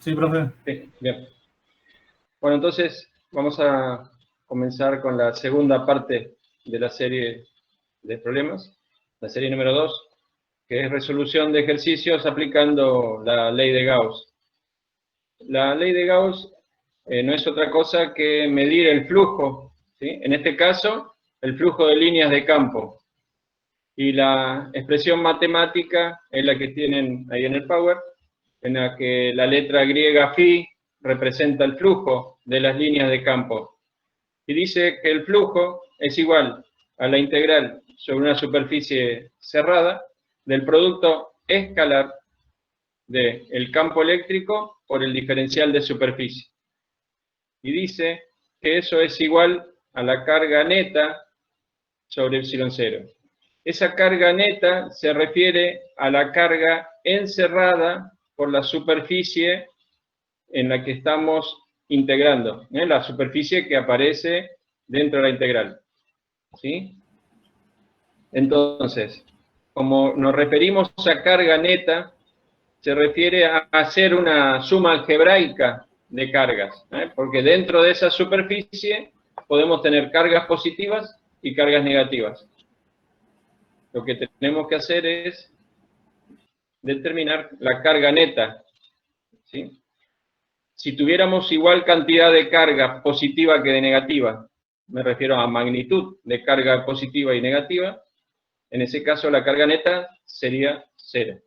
Sí, profe. Sí, bien. Bueno, entonces vamos a comenzar con la segunda parte de la serie de problemas, la serie número 2, que es resolución de ejercicios aplicando la ley de Gauss. La ley de Gauss no es otra cosa que medir el flujo, ¿sí? En este caso, el flujo de líneas de campo. Y la expresión matemática es la que tienen ahí en el Power, en la que la letra griega phi representa el flujo de las líneas de campo. Y dice que el flujo es igual a la integral sobre una superficie cerrada del producto escalar del campo eléctrico por el diferencial de superficie. Y dice que eso es igual a la carga neta sobre epsilon 0. Esa carga neta se refiere a la carga encerrada por la superficie en la que estamos integrando, la superficie que aparece dentro de la integral. ¿Sí? Entonces, como nos referimos a carga neta, se refiere a hacer una suma algebraica de cargas, porque dentro de esa superficie podemos tener cargas positivas y cargas negativas. Lo que tenemos que hacer es determinar la carga neta, ¿sí? Si tuviéramos igual cantidad de carga positiva que de negativa, me refiero a magnitud de carga positiva y negativa, en ese caso la carga neta sería 0.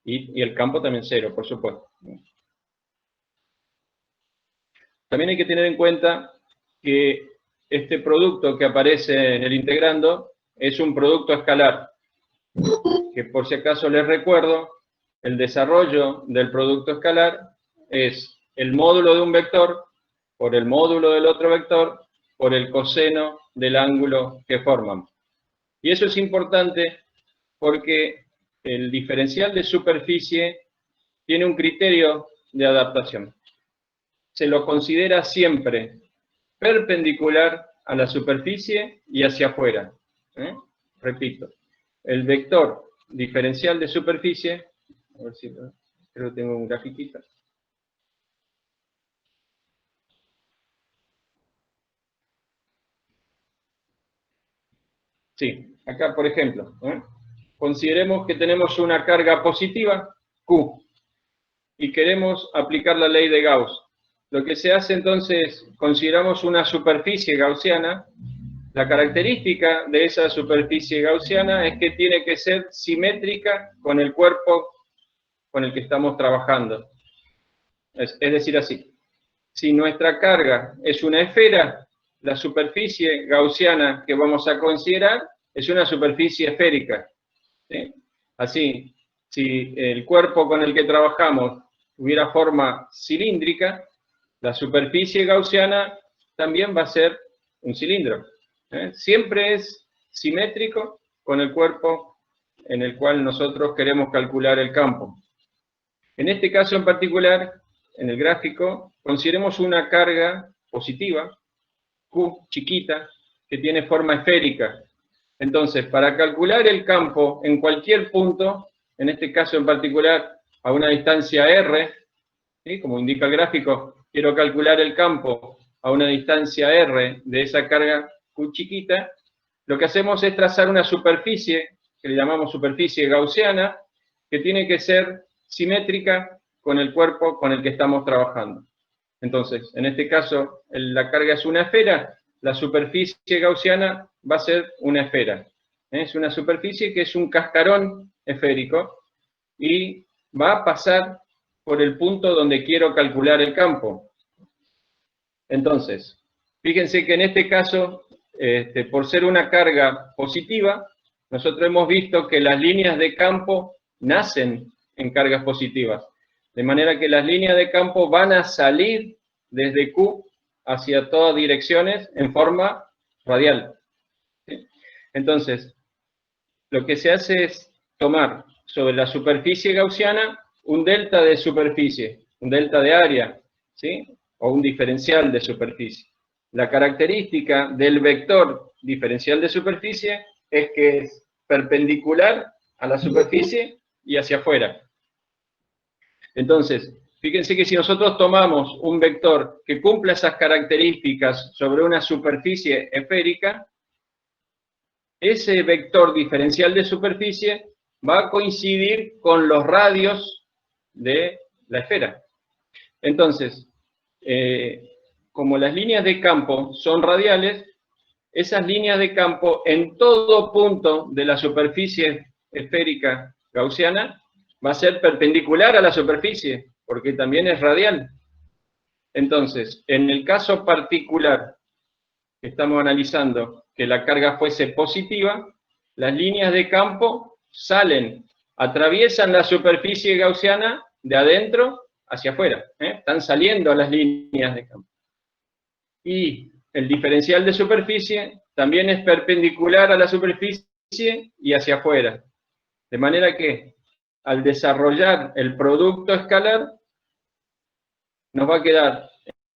Y el campo también 0, por supuesto. También hay que tener en cuenta que este producto que aparece en el integrando es un producto escalar, que por si acaso les recuerdo, el desarrollo del producto escalar es el módulo de un vector por el módulo del otro vector por el coseno del ángulo que forman. Y eso es importante porque el diferencial de superficie tiene un criterio de adaptación. Se lo considera siempre perpendicular a la superficie y hacia afuera. Repito, el vector diferencial de superficie, a ver si creo que tengo un grafiquito. Sí, acá por ejemplo, consideremos que tenemos una carga positiva, Q, y queremos aplicar la ley de Gauss. Lo que se hace entonces, consideramos una superficie gaussiana. La característica de esa superficie gaussiana es que tiene que ser simétrica con el cuerpo con el que estamos trabajando. Es decir, así, si nuestra carga es una esfera, la superficie gaussiana que vamos a considerar es una superficie esférica. ¿Sí? Así, si el cuerpo con el que trabajamos tuviera forma cilíndrica, la superficie gaussiana también va a ser un cilindro. Siempre es simétrico con el cuerpo en el cual nosotros queremos calcular el campo. En este caso en particular, en el gráfico, consideremos una carga positiva, Q chiquita, que tiene forma esférica. Entonces, para calcular el campo en cualquier punto, en este caso en particular a una distancia R, ¿sí? Como indica el gráfico, quiero calcular el campo a una distancia R de esa carga Q chiquita, lo que hacemos es trazar una superficie, que le llamamos superficie gaussiana, que tiene que ser simétrica con el cuerpo con el que estamos trabajando. Entonces, en este caso, la carga es una esfera, la superficie gaussiana va a ser una esfera. Es una superficie que es un cascarón esférico y va a pasar por el punto donde quiero calcular el campo. Entonces, fíjense que en este caso, por ser una carga positiva, nosotros hemos visto que las líneas de campo nacen en cargas positivas. De manera que las líneas de campo van a salir desde Q hacia todas direcciones en forma radial. ¿Sí? Entonces, lo que se hace es tomar sobre la superficie gaussiana un delta de superficie, un delta de área, ¿sí? O un diferencial de superficie. La característica del vector diferencial de superficie es que es perpendicular a la superficie y hacia afuera. Entonces, fíjense que si nosotros tomamos un vector que cumpla esas características sobre una superficie esférica, ese vector diferencial de superficie va a coincidir con los radios de la esfera. Entonces, como las líneas de campo son radiales, esas líneas de campo en todo punto de la superficie esférica gaussiana va a ser perpendicular a la superficie, porque también es radial. Entonces, en el caso particular que estamos analizando, que la carga fuese positiva, las líneas de campo salen, atraviesan la superficie gaussiana de adentro hacia afuera. Están saliendo las líneas de campo. Y el diferencial de superficie también es perpendicular a la superficie y hacia afuera. De manera que, al desarrollar el producto escalar, nos va a quedar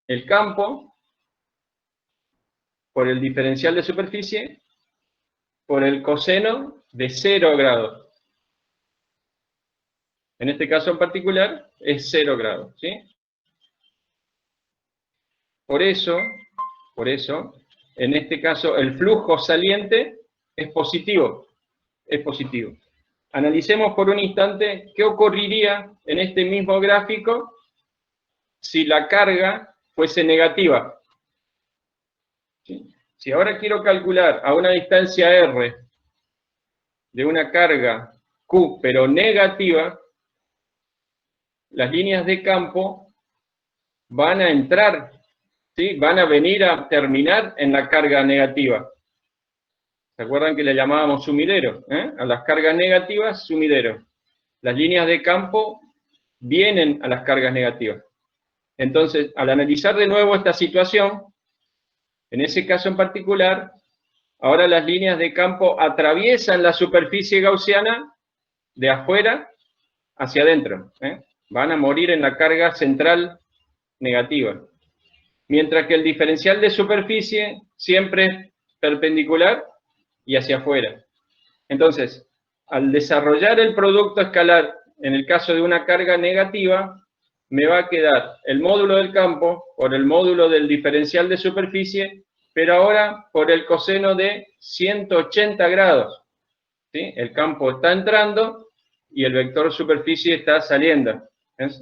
el campo por el diferencial de superficie por el coseno de 0 grados. En este caso en particular es 0 grados, ¿sí? Por eso, en este caso el flujo saliente es positivo. Es positivo. Analicemos por un instante qué ocurriría en este mismo gráfico si la carga fuese negativa. ¿Sí? Si ahora quiero calcular a una distancia r de una carga Q, pero negativa, las líneas de campo van a entrar, ¿sí? Van a venir a terminar en la carga negativa. ¿Se acuerdan que le llamábamos sumidero? A las cargas negativas, sumidero. Las líneas de campo vienen a las cargas negativas. Entonces, al analizar de nuevo esta situación, en ese caso en particular, ahora las líneas de campo atraviesan la superficie gaussiana de afuera hacia adentro. Van a morir en la carga central negativa. Mientras que el diferencial de superficie siempre es perpendicular y hacia afuera. Entonces, al desarrollar el producto escalar, en el caso de una carga negativa, me va a quedar el módulo del campo por el módulo del diferencial de superficie, pero ahora por el coseno de 180 grados. ¿Sí? El campo está entrando y el vector superficie está saliendo.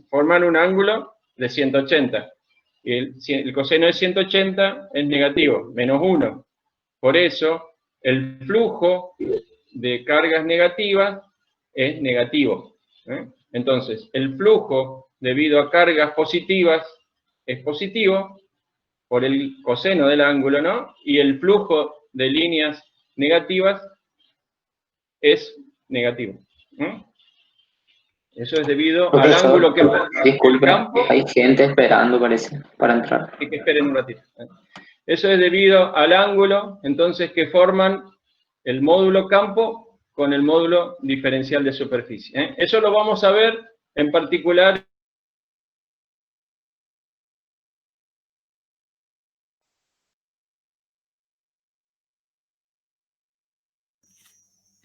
Forman un ángulo de 180. Y el coseno de 180 es negativo, menos 1. Por eso, el flujo de cargas negativas es negativo. Entonces, el flujo debido a cargas positivas es positivo por el coseno del ángulo, ¿no? Y el flujo de líneas negativas es negativo. Eso es debido al ángulo que disculpe, el campo. hay gente esperando, parece, para entrar. Hay que esperen un ratito. Eso es debido al ángulo, entonces, que forman el módulo campo con el módulo diferencial de superficie. Eso lo vamos a ver en particular.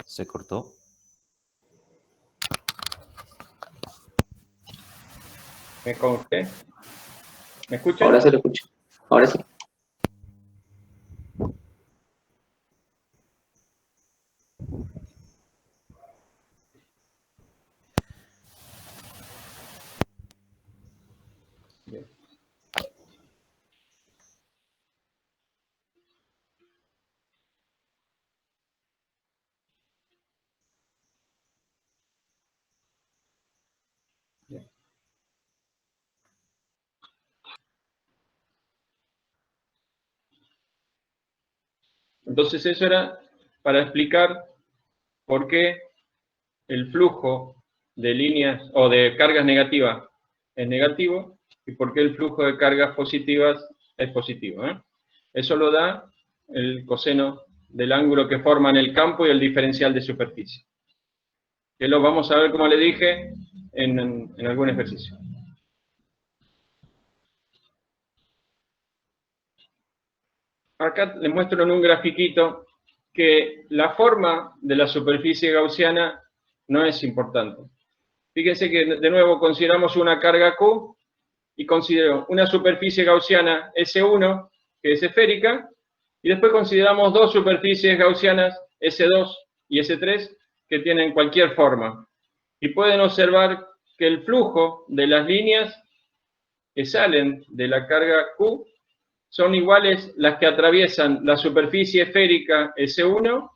Se cortó. ¿Me conste? ¿Me escuchan? Ahora se lo escucho. Ahora sí. Bien. Bien. Entonces eso era para explicar por qué el flujo de líneas o de cargas negativas es negativo y por qué el flujo de cargas positivas es positivo. Eso lo da el coseno del ángulo que forman el campo y el diferencial de superficie. Que lo vamos a ver, como le dije, en algún ejercicio. Acá les muestro en un grafiquito que la forma de la superficie gaussiana no es importante. Fíjense que de nuevo consideramos una carga Q y considero una superficie gaussiana S1, que es esférica, y después consideramos dos superficies gaussianas S2 y S3 que tienen cualquier forma. Y pueden observar que el flujo de las líneas que salen de la carga Q son iguales las que atraviesan la superficie esférica S1,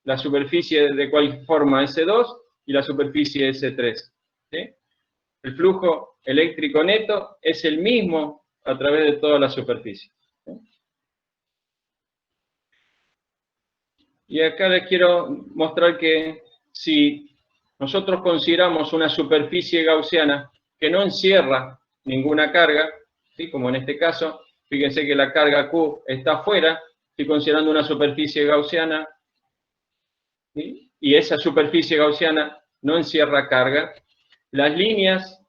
la superficie de cualquier forma S2 y la superficie S3. ¿Sí? El flujo eléctrico neto es el mismo a través de toda la superficie. ¿Sí? Y acá les quiero mostrar que si nosotros consideramos una superficie gaussiana que no encierra ninguna carga, ¿sí? Como en este caso, fíjense que la carga Q está afuera, estoy considerando una superficie gaussiana, ¿sí? Y esa superficie gaussiana no encierra carga, las líneas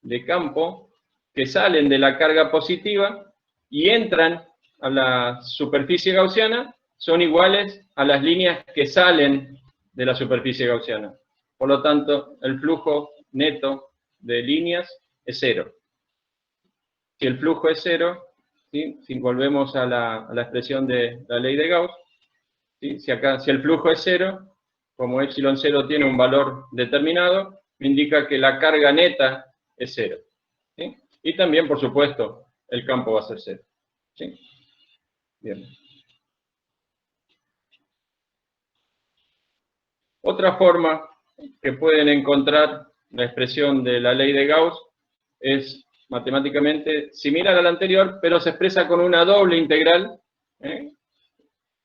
de campo que salen de la carga positiva y entran a la superficie gaussiana son iguales a las líneas que salen de la superficie gaussiana. Por lo tanto, el flujo neto de líneas es cero. Si el flujo es cero, ¿sí? Si volvemos a la expresión de la ley de Gauss, ¿sí? Si el flujo es cero, como epsilon 0 tiene un valor determinado, me indica que la carga neta es cero. ¿Sí? Y también, por supuesto, el campo va a ser cero. ¿Sí? Bien. Otra forma que pueden encontrar la expresión de la ley de Gauss es matemáticamente similar a la anterior, pero se expresa con una doble integral.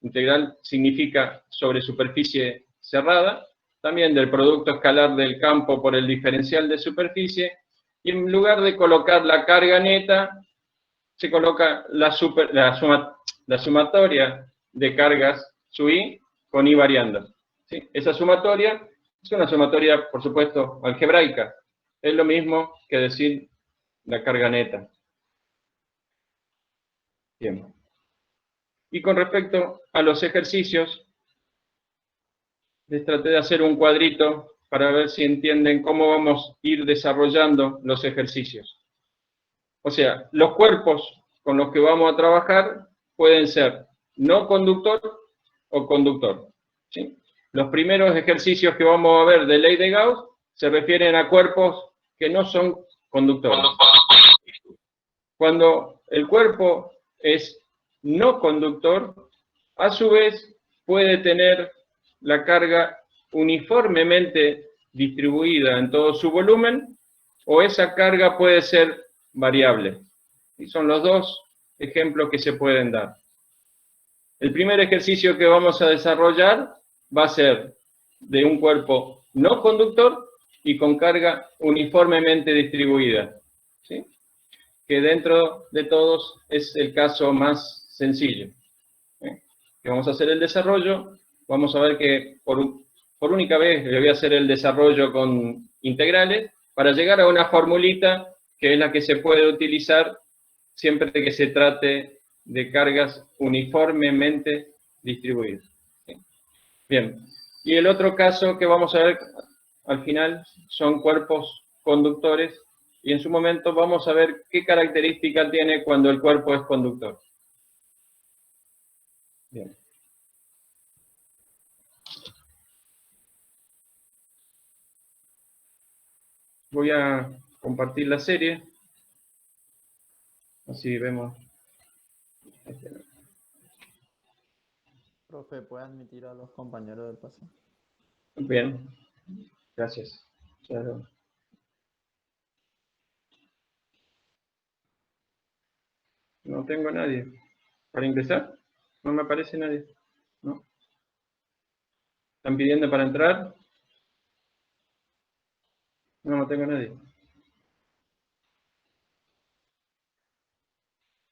Integral significa sobre superficie cerrada, también del producto escalar del campo por el diferencial de superficie, y en lugar de colocar la carga neta, se coloca la sumatoria de cargas, su I, con I variando. ¿Sí? Esa sumatoria es una sumatoria, por supuesto, algebraica. Es lo mismo que decir la carga neta. Bien. Y con respecto a los ejercicios, les traté de hacer un cuadrito para ver si entienden cómo vamos a ir desarrollando los ejercicios. O sea, los cuerpos con los que vamos a trabajar pueden ser no conductor o conductor. ¿Sí? Los primeros ejercicios que vamos a ver de ley de Gauss se refieren a cuerpos que no son conductores. Cuando el cuerpo es no conductor, a su vez puede tener la carga uniformemente distribuida en todo su volumen, o esa carga puede ser variable. Y son los dos ejemplos que se pueden dar. El primer ejercicio que vamos a desarrollar va a ser de un cuerpo no conductor y con carga uniformemente distribuida, ¿sí? Que dentro de todos es el caso más sencillo. Que vamos a hacer el desarrollo, vamos a ver que por única vez le voy a hacer el desarrollo con integrales para llegar a una formulita que es la que se puede utilizar siempre que se trate de cargas uniformemente distribuidas. Bien, y el otro caso que vamos a ver al final son cuerpos conductores, y en su momento vamos a ver qué característica tiene cuando el cuerpo es conductor. Bien. Voy a compartir la serie, así vemos. Profe, ¿puede admitir a los compañeros del paso? Bien, gracias. Claro. No tengo a nadie. ¿Para ingresar? No me aparece nadie. ¿No? ¿Están pidiendo para entrar? No tengo a nadie.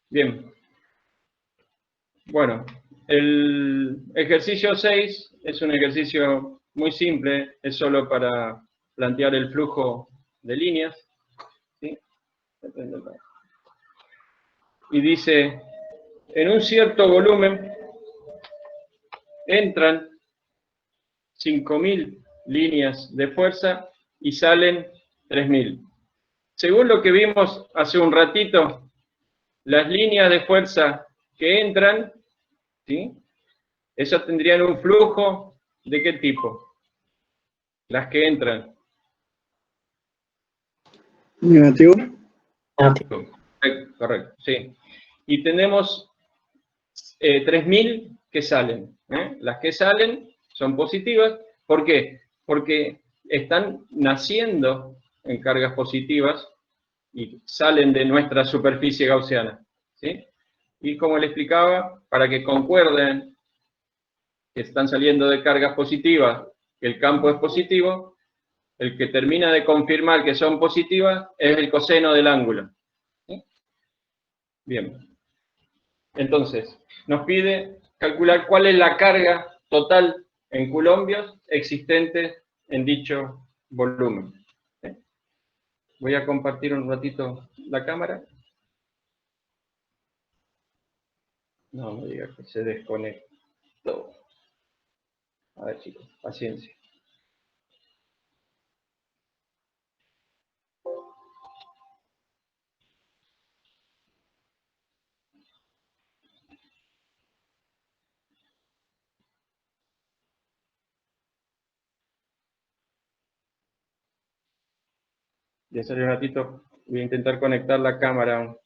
Bien. Bueno, el ejercicio 6 es un ejercicio muy simple, es solo para plantear el flujo de líneas. ¿Sí? Y dice, en un cierto volumen entran 5.000 líneas de fuerza y salen 3000. Según lo que vimos hace un ratito, las líneas de fuerza que entran, ¿sí? Esas tendrían un flujo ¿de qué tipo? Las que entran. Negativo. Correcto, sí. Y tenemos 3000 que salen. Las que salen son positivas. ¿Por qué? Porque están naciendo en cargas positivas y salen de nuestra superficie gaussiana. ¿Sí? Y como le explicaba, para que concuerden que están saliendo de cargas positivas, que el campo es positivo, el que termina de confirmar que son positivas es el coseno del ángulo. ¿Sí? Bien. Entonces, nos pide calcular cuál es la carga total en coulombios existente en dicho volumen. ¿Sí? Voy a compartir un ratito la cámara. No me diga que se desconectó. A ver, chicos, paciencia. Ya salió un ratito. Voy a intentar conectar la cámara.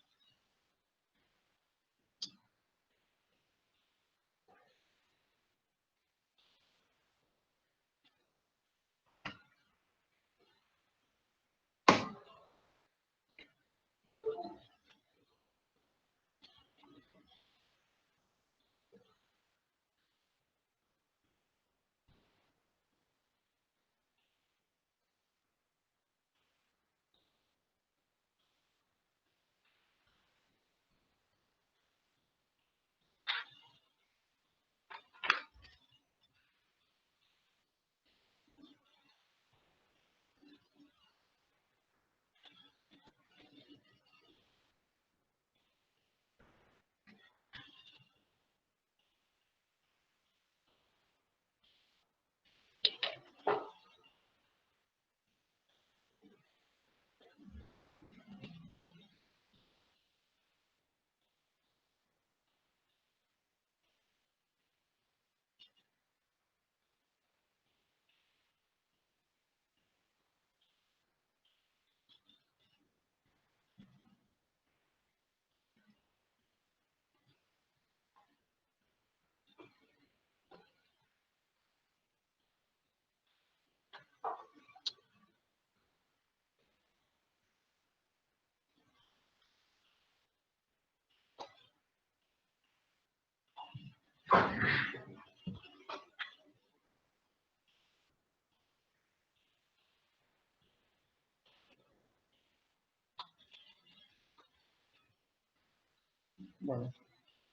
Bueno,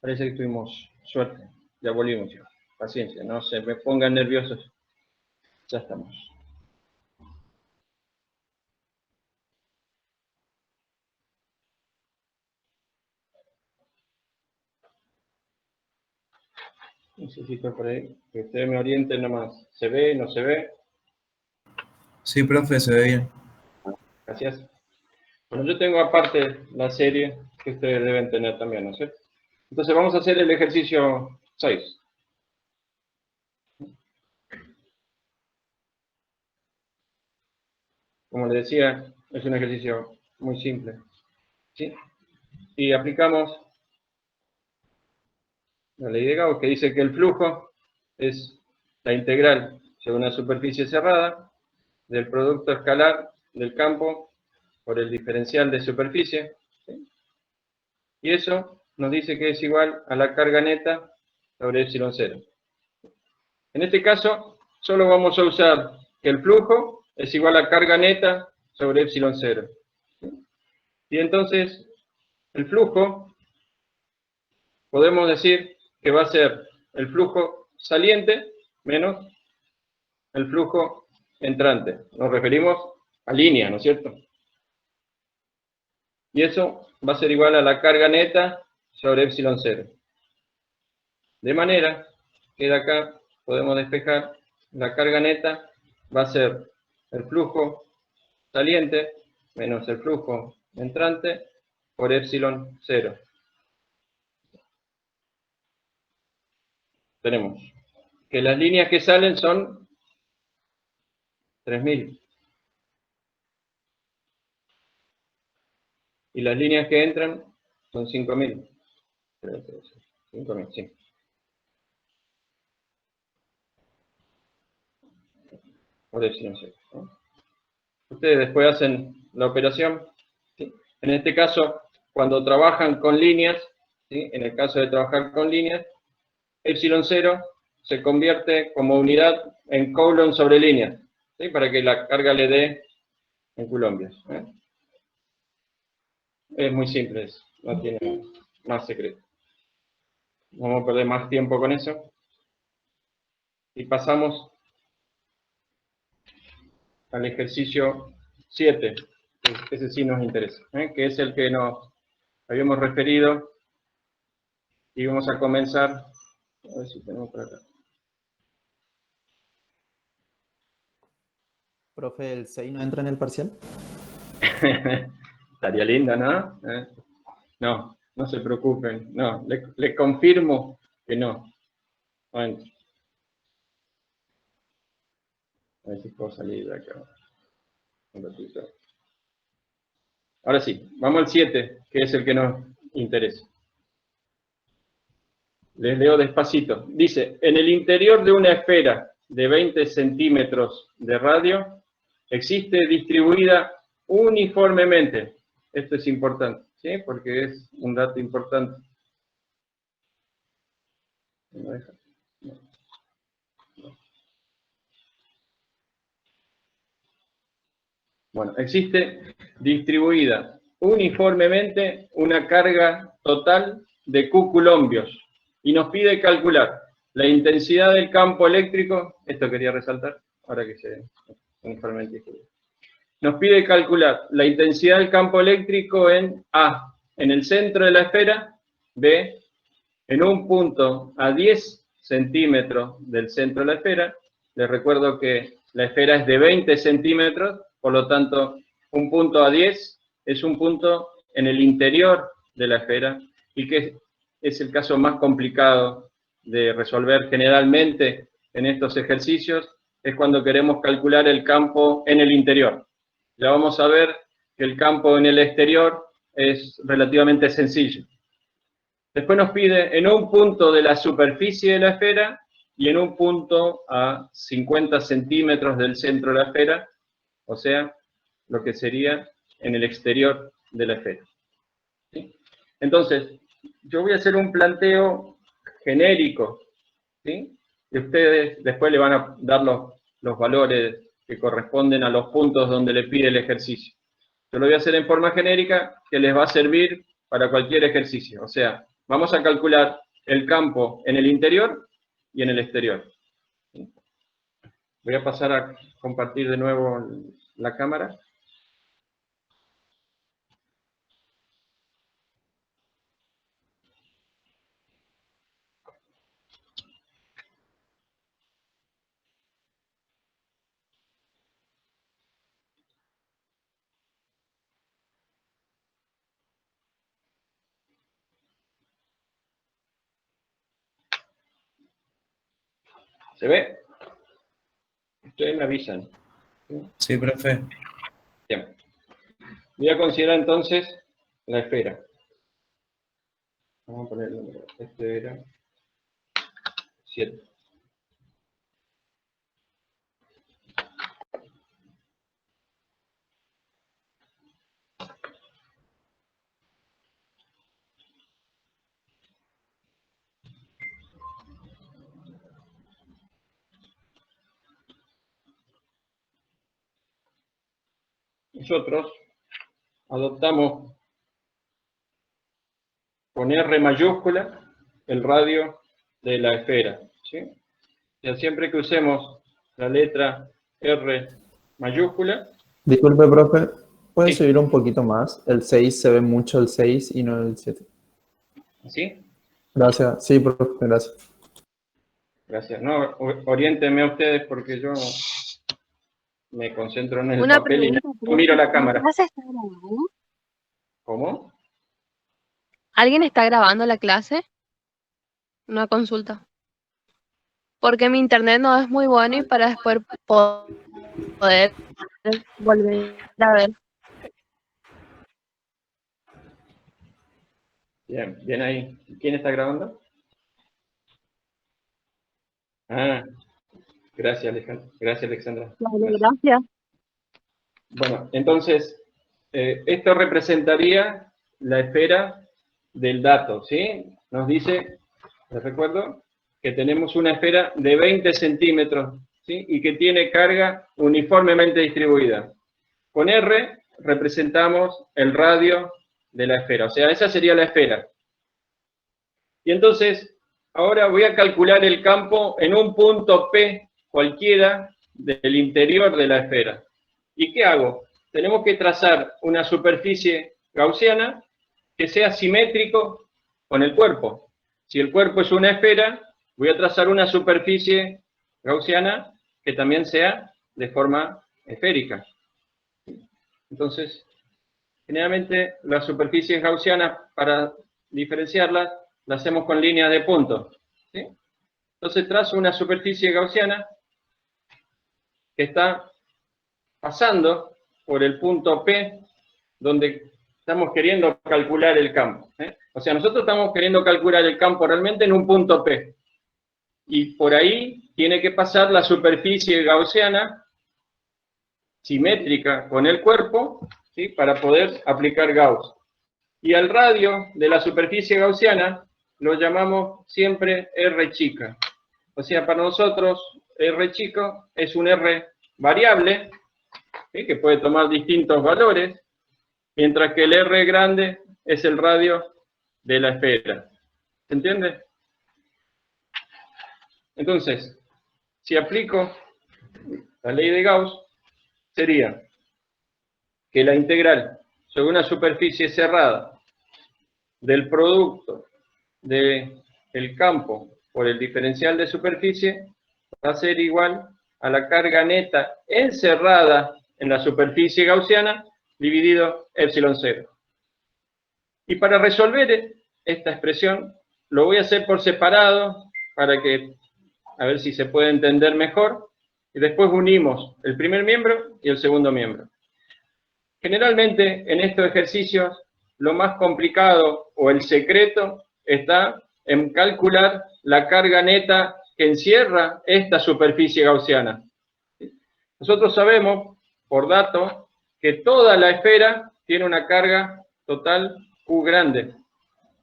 parece que tuvimos suerte. Ya volvimos, chicos. Paciencia, no se me pongan nerviosos. Ya estamos. Necesito por ahí que ustedes me orienten nomás. ¿Se ve? ¿No se ve? Sí, profe, se ve bien. Gracias. Bueno, yo tengo aparte la serie que ustedes deben tener también, ¿no es cierto? Entonces vamos a hacer el ejercicio 6. Como les decía, es un ejercicio muy simple. ¿Sí? Y aplicamos la ley de Gauss, que dice que el flujo es la integral sobre una superficie cerrada del producto escalar del campo por el diferencial de superficie. ¿Sí? Y eso nos dice que es igual a la carga neta sobre epsilon 0. En este caso, solo vamos a usar que el flujo es igual a carga neta sobre epsilon 0. Y entonces, el flujo, podemos decir que va a ser el flujo saliente menos el flujo entrante. Nos referimos a línea, ¿no es cierto? Y eso va a ser igual a la carga neta sobre epsilon 0. De manera que de acá podemos despejar la carga neta va a ser el flujo saliente menos el flujo entrante por epsilon 0. Tenemos que las líneas que salen son 3000. Y las líneas que entran son 5000. 5000, sí. Por epsilon 0, ¿no? Ustedes después hacen la operación, ¿sí? En este caso, cuando trabajan con líneas, ¿sí? En el caso de trabajar con líneas, epsilon 0 se convierte como unidad en coulomb sobre línea, ¿sí? Para que la carga le dé en coulombios, ¿eh? Es muy simple eso, no tiene más secreto. No vamos a perder más tiempo con eso. Y pasamos al ejercicio 7, ese sí nos interesa, ¿eh? Que es el que nos habíamos referido y vamos a comenzar. A ver si tenemos por acá. Profe, ¿el 6 no entra en el parcial? Estaría lindo, ¿no? No, no se preocupen. No, le confirmo que no. Bueno, a ver si puedo salir de acá un ratito. Ahora sí, vamos al 7, que es el que nos interesa. Les leo despacito. Dice, en el interior de una esfera de 20 centímetros de radio, existe distribuida uniformemente. Esto es importante, ¿sí? Porque es un dato importante. ¿Me deja? No. Bueno, existe distribuida uniformemente una carga total de Q coulombios y nos pide calcular la intensidad del campo eléctrico, esto quería resaltar, ahora que se uniformemente distribuye. Nos pide calcular la intensidad del campo eléctrico en A, en el centro de la esfera, B, en un punto a 10 centímetros del centro de la esfera. Les recuerdo que la esfera es de 20 centímetros, por lo tanto, un punto a 10 es un punto en el interior de la esfera y que es el caso más complicado de resolver generalmente en estos ejercicios, es cuando queremos calcular el campo en el interior. Ya vamos a ver que el campo en el exterior es relativamente sencillo. Después nos pide en un punto de la superficie de la esfera y en un punto a 50 centímetros del centro de la esfera, o sea, lo que sería en el exterior de la esfera. ¿Sí? Entonces, yo voy a hacer un planteo genérico, ¿sí? Y ustedes después le van a dar los valores que corresponden a los puntos donde le pide el ejercicio. Yo lo voy a hacer en forma genérica que les va a servir para cualquier ejercicio. O sea, vamos a calcular el campo en el interior y en el exterior. Voy a pasar a compartir de nuevo la cámara. ¿Se ve? Ustedes me avisan. Sí, profe. Bien. Voy a considerar entonces la esfera. Vamos a poner el número. Este era 7. Nosotros adoptamos con R mayúscula el radio de la esfera, ¿sí? O sea, siempre que usemos la letra R mayúscula, Disculpe, profe, ¿puede sí, subir un poquito más? El 6 se ve mucho el 6 y no el 7. ¿sí? Gracias. Sí, profe, gracias. Gracias. No, oriéntenme a ustedes porque yo me concentro en el Una papel y pregunta, no miro la cámara. ¿la clase está grabando? ¿Cómo? ¿Alguien está grabando la clase? Una consulta. Porque mi internet no es muy bueno y para después poder volver a ver. Bien, bien ahí. ¿Quién está grabando? Ah, gracias, Alejandra. Gracias, Alexandra. Vale, gracias. Bueno, entonces, esto representaría la esfera del dato, ¿sí? Nos dice, les recuerdo, que tenemos una esfera de 20 centímetros, ¿sí? Y que tiene carga uniformemente distribuida. Con R representamos el radio de la esfera, o sea, esa sería la esfera. Y entonces, ahora voy a calcular el campo en un punto P cualquiera del interior de la esfera. ¿Y qué hago? Tenemos que trazar una superficie gaussiana que sea simétrico con el cuerpo. Si el cuerpo es una esfera, voy a trazar una superficie gaussiana que también sea de forma esférica. Entonces, generalmente las superficies gaussianas, para diferenciarlas, las hacemos con líneas de puntos, ¿sí? Entonces trazo una superficie gaussiana que está pasando por el punto P, donde estamos queriendo calcular el campo, ¿eh? O sea, nosotros estamos queriendo calcular el campo realmente en un punto P. Y por ahí tiene que pasar la superficie gaussiana simétrica con el cuerpo, ¿sí? Para poder aplicar Gauss. Y al radio de la superficie gaussiana lo llamamos siempre R chica. O sea, para nosotros R chico es un R variable, ¿sí? Que puede tomar distintos valores, mientras que el R grande es el radio de la esfera. ¿Se entiende? Entonces, si aplico la ley de Gauss, sería que la integral sobre una superficie cerrada del producto del campo por el diferencial de superficie va a ser igual a la carga neta encerrada en la superficie gaussiana dividido epsilon 0. Y para resolver esta expresión, lo voy a hacer por separado para que, a ver si se puede entender mejor, y después unimos el primer miembro y el segundo miembro. Generalmente en estos ejercicios lo más complicado o el secreto está en calcular la carga neta que encierra esta superficie gaussiana. Nosotros sabemos, por datos, que toda la esfera tiene una carga total Q grande.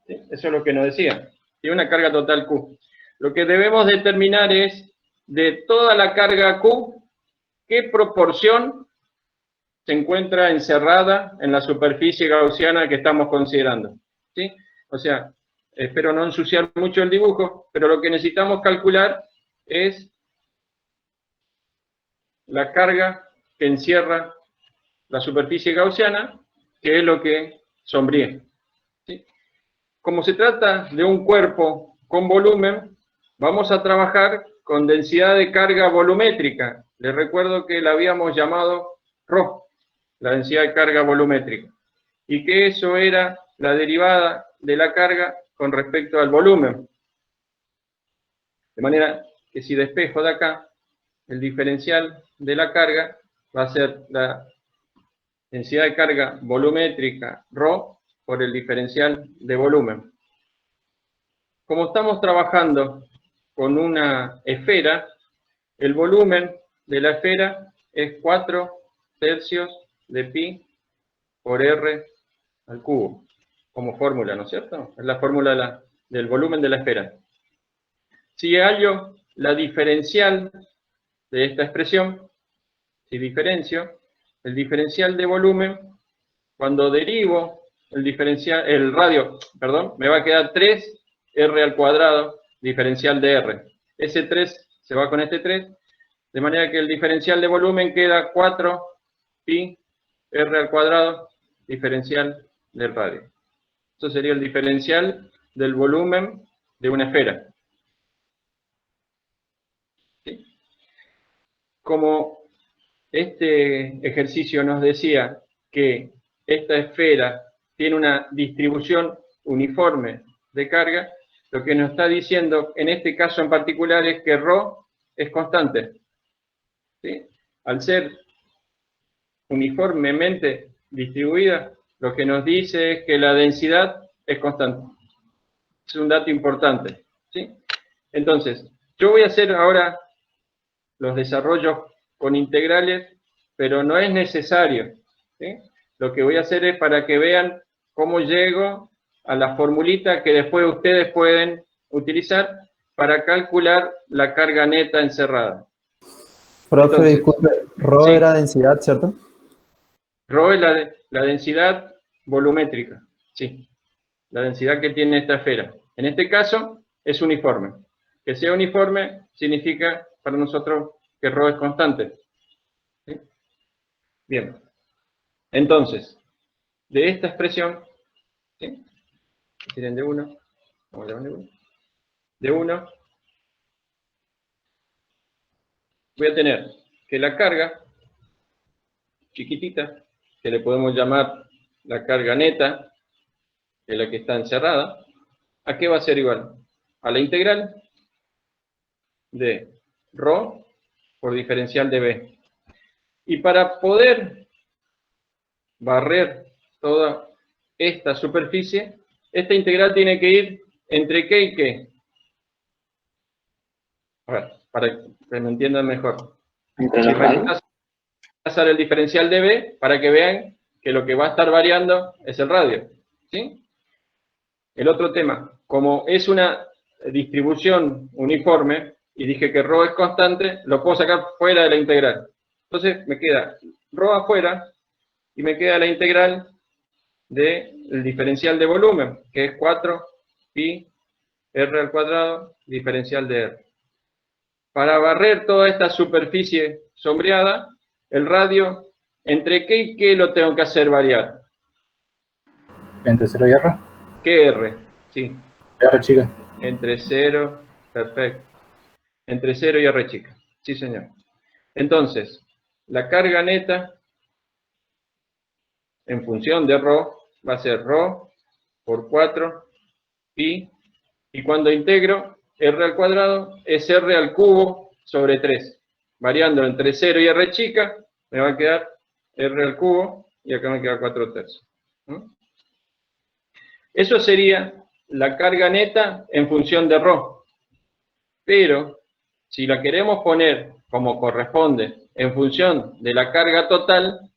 ¿Sí? Eso es lo que nos decía. Tiene una carga total Q. Lo que debemos determinar es, de toda la carga Q, qué proporción se encuentra encerrada en la superficie gaussiana que estamos considerando, ¿sí? O sea, espero no ensuciar mucho el dibujo, pero lo que necesitamos calcular es la carga que encierra la superficie gaussiana, que es lo que sombríe, ¿sí? Como se trata de un cuerpo con volumen, vamos a trabajar con densidad de carga volumétrica. Les recuerdo que la habíamos llamado ρ, la densidad de carga volumétrica, y que eso era la derivada de la carga con respecto al volumen. De manera que si despejo de acá, el diferencial de la carga va a ser la densidad de carga volumétrica ρ por el diferencial de volumen. Como estamos trabajando con una esfera, el volumen de la esfera es 4/3 de pi por r al cubo, como fórmula, ¿no es cierto? Es la fórmula del volumen de la esfera. Si hallo la diferencial de esta expresión, si diferencio, el diferencial de volumen, cuando derivo el radio, me va a quedar 3r al cuadrado, diferencial de r. Ese 3 se va con este 3, de manera que el diferencial de volumen queda 4 pi r al cuadrado, diferencial del radio. Eso sería el diferencial del volumen de una esfera. ¿Sí? Como este ejercicio nos decía que esta esfera tiene una distribución uniforme de carga, lo que nos está diciendo en este caso en particular es que ρ es constante. ¿Sí? Al ser uniformemente distribuida, lo que nos dice es que la densidad es constante. Es un dato importante. ¿Sí? Entonces, yo voy a hacer ahora los desarrollos con integrales, pero no es necesario. ¿Sí? Lo que voy a hacer es para que vean cómo llego a la formulita que después ustedes pueden utilizar para calcular la carga neta encerrada. Profe, Entonces, disculpe, ρ sí. era densidad, ¿cierto? Rho es la densidad volumétrica, sí, la densidad que tiene esta esfera. En este caso es uniforme. Que sea uniforme significa para nosotros que ρ es constante. ¿Sí? Bien. Entonces, de esta expresión, ¿sí? Tienen de 1, vamos a de 1, de 1, voy a tener que la carga chiquitita, que le podemos llamar la carga neta, que es la que está encerrada, ¿a qué va a ser igual? A la integral de ρ por diferencial de b. Y para poder barrer toda esta superficie, esta integral tiene que ir entre qué y qué. A ver, para que me entiendan mejor. Entre Si los radios. reemplazar el diferencial de b, para que vean que lo que va a estar variando es el radio. ¿Sí? El otro tema, como es una distribución uniforme, y dije que ρ es constante, lo puedo sacar fuera de la integral. Entonces me queda ρ afuera, y me queda la integral del diferencial de volumen, que es 4 pi r al cuadrado, diferencial de r. Para barrer toda esta superficie sombreada, el radio, ¿entre qué y qué lo tengo que hacer variar? Entre 0 y R. ¿Qué r? Sí. R chica. Entre 0, perfecto. Entre 0 y r chica. Sí, señor. Entonces, la carga neta, en función de ρ, va a ser ρ por 4 pi, y cuando integro, r al cuadrado es r al cubo sobre 3. Variando entre 0 y r chica, me va a quedar r al cubo, y acá me queda 4 tercios. ¿Mm? Eso sería la carga neta en función de ρ. Pero, si la queremos poner como corresponde en función de la carga total,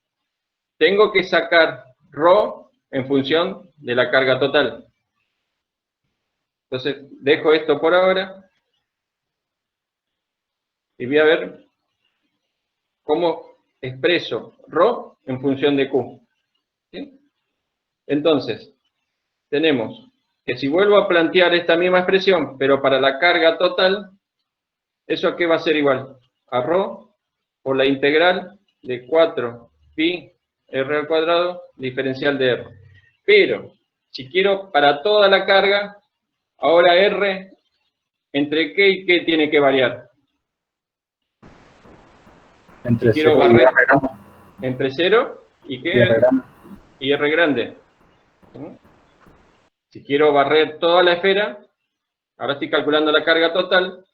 tengo que sacar ρ en función de la carga total. Entonces, dejo esto por ahora y voy a ver cómo expreso ρ en función de Q. ¿Sí? Entonces, tenemos que si vuelvo a plantear esta misma expresión, pero para la carga total, ¿eso a qué va a ser igual? A ρ por la integral de 4 pi r al cuadrado diferencial de r. Pero, si quiero para toda la carga, ahora r, ¿entre qué y qué tiene que variar? Entre Si quiero 0 y barrer R grande. entre 0 y Y qué R grande. y r grande. ¿Sí? Si quiero barrer toda la esfera, ahora estoy calculando la carga total,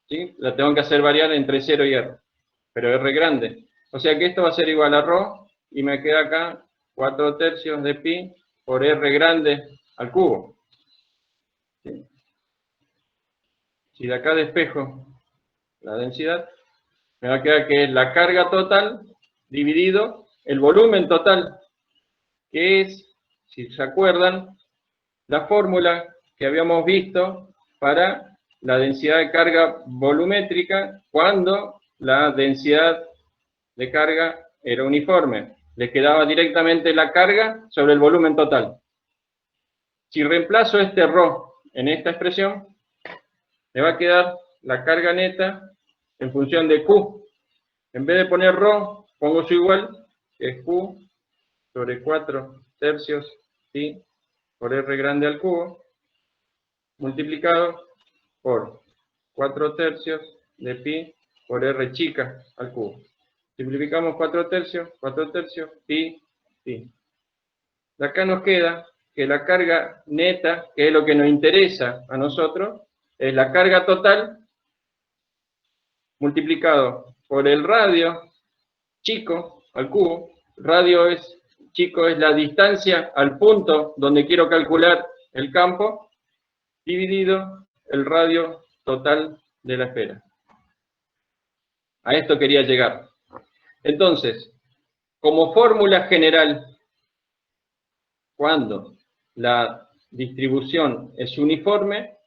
¿sí? La tengo que hacer variar entre 0 y r, pero r grande. O sea que esto va a ser igual a ρ, y me queda acá 4 tercios de pi por r grande al cubo. ¿Sí? Si de acá despejo la densidad, me va a quedar que es la carga total dividido el volumen total, que es, si se acuerdan, la fórmula que habíamos visto para la densidad de carga volumétrica cuando la densidad de carga era uniforme. Le quedaba directamente la carga sobre el volumen total. Si reemplazo este ρ en esta expresión, me va a quedar la carga neta en función de Q. En vez de poner ρ, pongo su igual, que es Q sobre 4 tercios pi por r grande al cubo, multiplicado por 4 tercios de pi por r chica al cubo. Simplificamos 4 tercios, pi, pi. De acá nos queda que la carga neta, que es lo que nos interesa a nosotros, es la carga total multiplicado por el radio chico al cubo. Radio es chico, es la distancia al punto donde quiero calcular el campo, dividido el radio total de la esfera. A esto quería llegar. Entonces, como fórmula general, cuando la distribución es uniforme,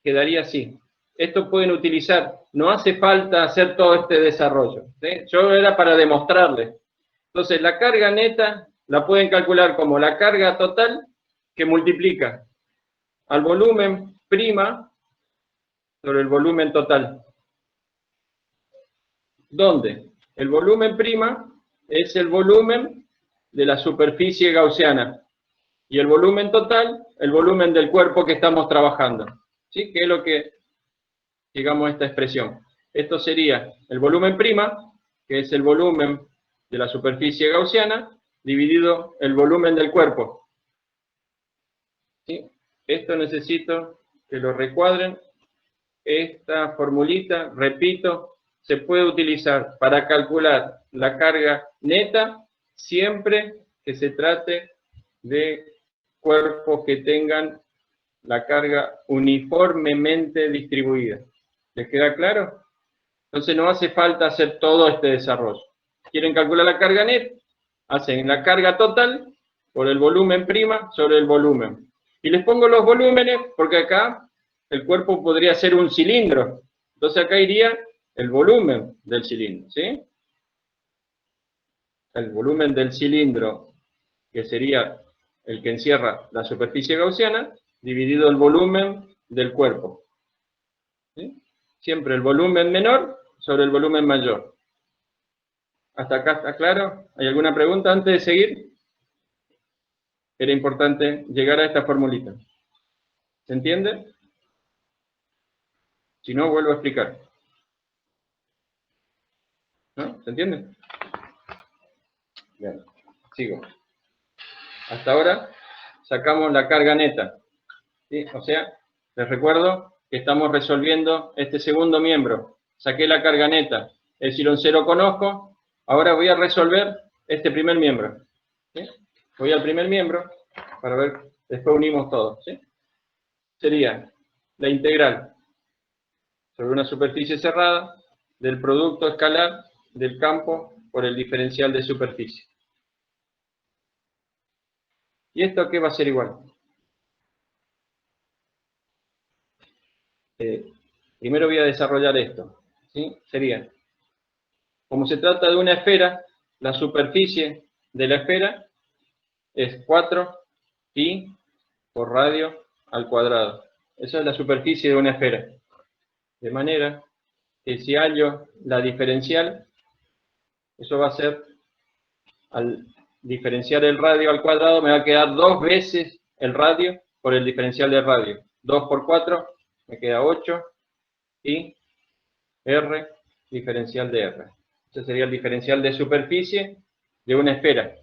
quedaría así. Esto pueden utilizar, no hace falta hacer todo este desarrollo, ¿sí? Yo era para demostrarles. Entonces, la carga neta la pueden calcular como la carga total que multiplica al volumen prima sobre el volumen total. ¿Dónde? El volumen prima es el volumen de la superficie gaussiana y el volumen total, el volumen del cuerpo que estamos trabajando. ¿Sí? Que es lo que, digamos, esta expresión. Esto sería el volumen prima, que es el volumen de la superficie gaussiana, dividido el volumen del cuerpo. ¿Sí? Esto necesito que lo recuadren. Esta formulita, repito, se puede utilizar para calcular la carga neta siempre que se trate de cuerpos que tengan la carga uniformemente distribuida. ¿Les queda claro? Entonces no hace falta hacer todo este desarrollo. ¿Quieren calcular la carga neta? Hacen la carga total por el volumen prima sobre el volumen. Y les pongo los volúmenes porque acá el cuerpo podría ser un cilindro. Entonces acá iría el volumen del cilindro, ¿sí? El volumen del cilindro, que sería el que encierra la superficie gaussiana, dividido el volumen del cuerpo. ¿Sí? Siempre el volumen menor sobre el volumen mayor. ¿Hasta acá está claro? ¿Hay alguna pregunta antes de seguir? Era importante llegar a esta formulita. ¿Se entiende? Si no, vuelvo a explicar. ¿No? ¿Se entiende? Bien, sigo. Hasta ahora sacamos la carga neta. ¿Sí? O sea, les recuerdo que estamos resolviendo este segundo miembro. Saqué la carga neta. Epsilon 0 conozco. Ahora voy a resolver este primer miembro. ¿Sí? Voy al primer miembro para ver, después unimos todo. ¿Sí? Sería la integral sobre una superficie cerrada del producto escalar del campo por el diferencial de superficie. ¿Y esto qué va a ser igual? Primero voy a desarrollar esto. ¿Sí? Sería, como se trata de una esfera, la superficie de la esfera es 4 pi por radio al cuadrado. Esa es la superficie de una esfera. De manera que si hallo la diferencial, eso va a ser, al diferenciar el radio al cuadrado, me va a quedar 2 veces el radio por el diferencial del radio. 2 por 4, me queda 8, y R, diferencial de R. Ese sería el diferencial de superficie de una esfera.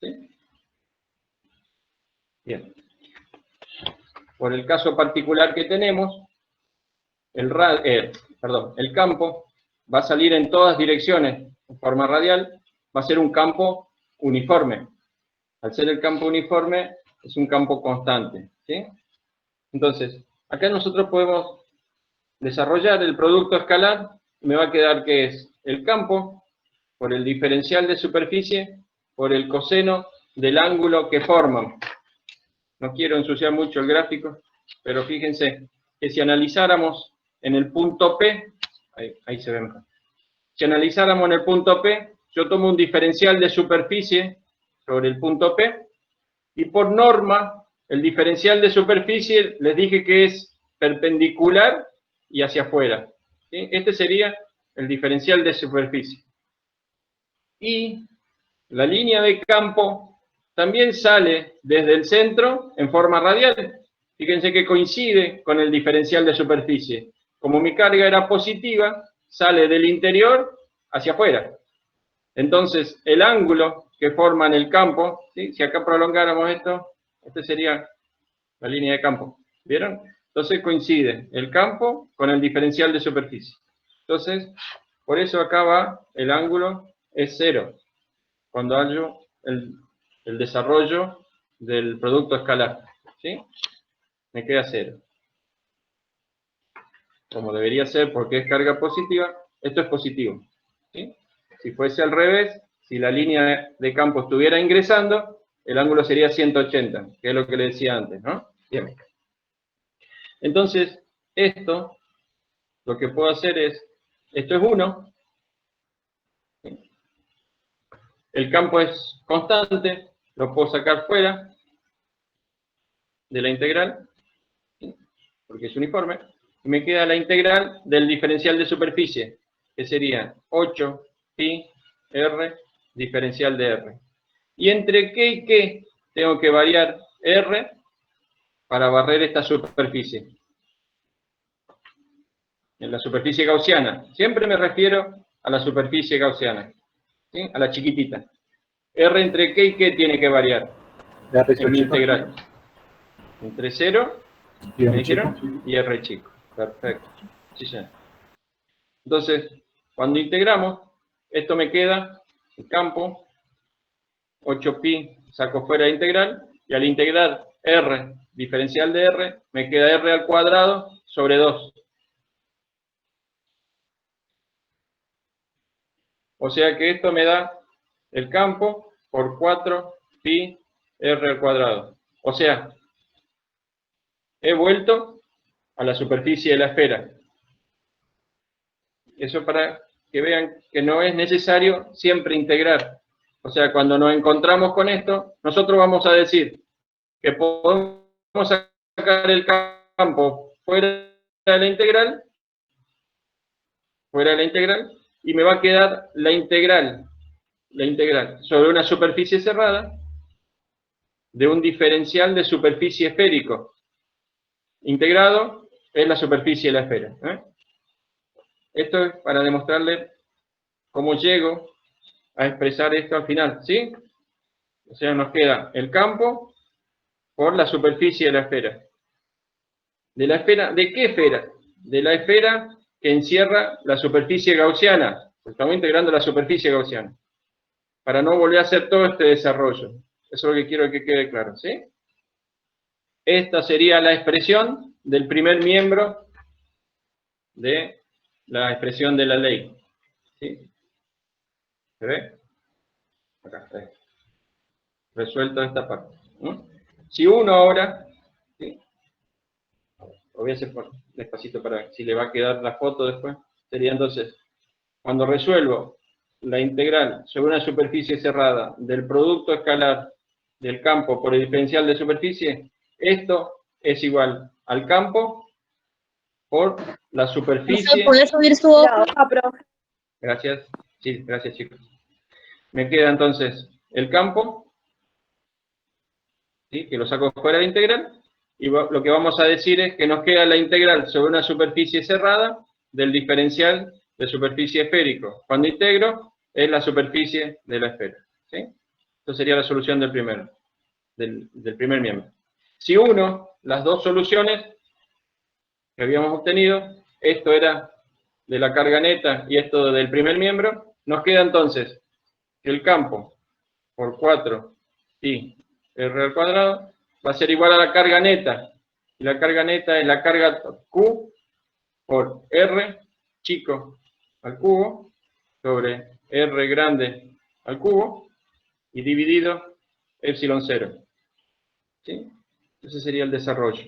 ¿Sí? Bien. Por el caso particular que tenemos, el campo va a salir en todas direcciones en forma radial, va a ser un campo uniforme. Al ser el campo uniforme, es un campo constante. ¿Sí? Entonces, acá nosotros podemos desarrollar el producto escalar, me va a quedar que es el campo por el diferencial de superficie por el coseno del ángulo que forman. No quiero ensuciar mucho el gráfico, pero fíjense que si analizáramos en el punto P, ahí se ve mejor. Si analizáramos en el punto P, yo tomo un diferencial de superficie sobre el punto P, y por norma, el diferencial de superficie les dije que es perpendicular y hacia afuera. ¿Sí? Este sería el diferencial de superficie. Y la línea de campo también sale desde el centro en forma radial. Fíjense que coincide con el diferencial de superficie. Como mi carga era positiva, sale del interior hacia afuera. Entonces, el ángulo que forman el campo, ¿sí? Si acá prolongáramos esto, este sería la línea de campo. ¿Vieron? Entonces coincide el campo con el diferencial de superficie. Entonces, por eso acá va el ángulo es 0, cuando hallo el desarrollo del producto escalar. ¿Sí? Me queda 0. Como debería ser porque es carga positiva, esto es positivo. ¿Sí? Si fuese al revés, si la línea de campo estuviera ingresando, el ángulo sería 180, que es lo que le decía antes, ¿no? Bien. Entonces, esto, lo que puedo hacer es, esto es 1, el campo es constante, lo puedo sacar fuera de la integral, ¿sí? Porque es uniforme, y me queda la integral del diferencial de superficie, que sería 8 pi r diferencial de r. Y entre qué y qué tengo que variar r para barrer esta superficie. En la superficie gaussiana. Siempre me refiero a la superficie gaussiana, ¿sí? A la chiquitita. R entre qué y qué tiene que variar R en mi chico integral. Entre 0, y ¿me M chico. dijeron? Y R chico. Perfecto. Sí, señor. Entonces, cuando integramos, esto me queda el campo, 8pi saco fuera de integral, y al integrar R diferencial de R, me queda R al cuadrado sobre 2. O sea que esto me da el campo por 4 pi r al cuadrado. O sea, he vuelto a la superficie de la esfera. Eso para que vean que no es necesario siempre integrar. O sea, cuando nos encontramos con esto, nosotros vamos a decir que podemos sacar el campo fuera de la integral, y me va a quedar la integral sobre una superficie cerrada de un diferencial de superficie esférico. Integrado es la superficie de la esfera. Esto es para demostrarle cómo llego a expresar esto al final, ¿sí? O sea, nos queda el campo por la superficie de la esfera. ¿De la esfera? ¿De qué esfera? De la esfera que encierra la superficie gaussiana. Estamos integrando la superficie gaussiana. Para no volver a hacer todo este desarrollo. Eso es lo que quiero que quede claro, ¿sí? Esta sería la expresión del primer miembro de la expresión de la ley. ¿Sí? ¿Se ve? Acá está. Resuelto esta parte. Si uno ahora, ¿sí? Lo voy a hacer despacito para si le va a quedar la foto después. Sería entonces, cuando resuelvo la integral sobre una superficie cerrada del producto escalar del campo por el diferencial de superficie, esto es igual al campo por la superficie. ¿Puede subir su hoja? Gracias. Sí, gracias, chicos. Me queda entonces el campo, ¿sí? Que lo saco fuera de la integral, y lo que vamos a decir es que nos queda la integral sobre una superficie cerrada del diferencial de superficie esférico. Cuando integro, es la superficie de la esfera. ¿Sí? Esto sería la solución del primero, del primer miembro. Si uno, las dos soluciones que habíamos obtenido, esto era de la carga neta y esto del primer miembro, nos queda entonces que el campo por 4 pi r al cuadrado va a ser igual a la carga neta. Y la carga neta es la carga Q por R chico al cubo sobre R grande al cubo y dividido epsilon 0. ¿Sí? Ese sería el desarrollo.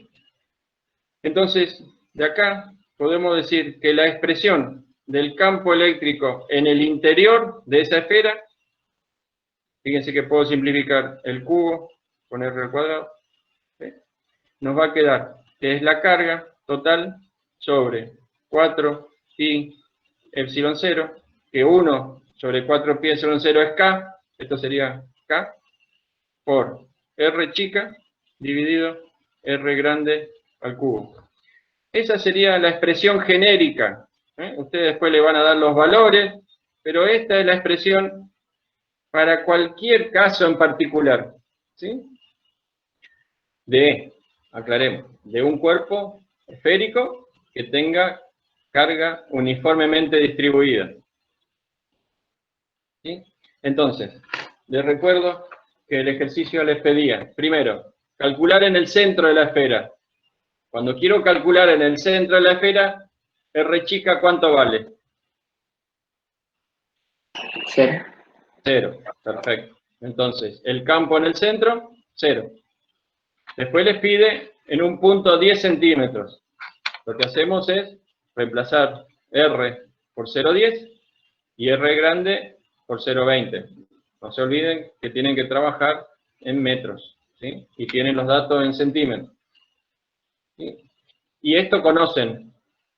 Entonces, de acá podemos decir que la expresión del campo eléctrico en el interior de esa esfera, fíjense que puedo simplificar el cubo con R al cuadrado, ¿sí? Nos va a quedar que es la carga total sobre 4 pi epsilon 0, que 1 sobre 4 pi epsilon 0 es K, esto sería K, por R chica dividido R grande al cubo. Esa sería la expresión genérica. Ustedes después le van a dar los valores pero esta es la expresión para cualquier caso en particular, ¿sí? Aclaremos, de un cuerpo esférico que tenga carga uniformemente distribuida. ¿Sí? Entonces, les recuerdo que el ejercicio les pedía, primero, calcular en el centro de la esfera. Cuando quiero calcular en el centro de la esfera, R chica, ¿cuánto vale? 0. 0, perfecto. Entonces, el campo en el centro, 0. Después les pide en un punto 10 centímetros. Lo que hacemos es reemplazar R por 0,10 y R grande por 0,20. No se olviden que tienen que trabajar en metros, ¿sí? Y tienen los datos en centímetros. ¿Sí? Y esto conocen,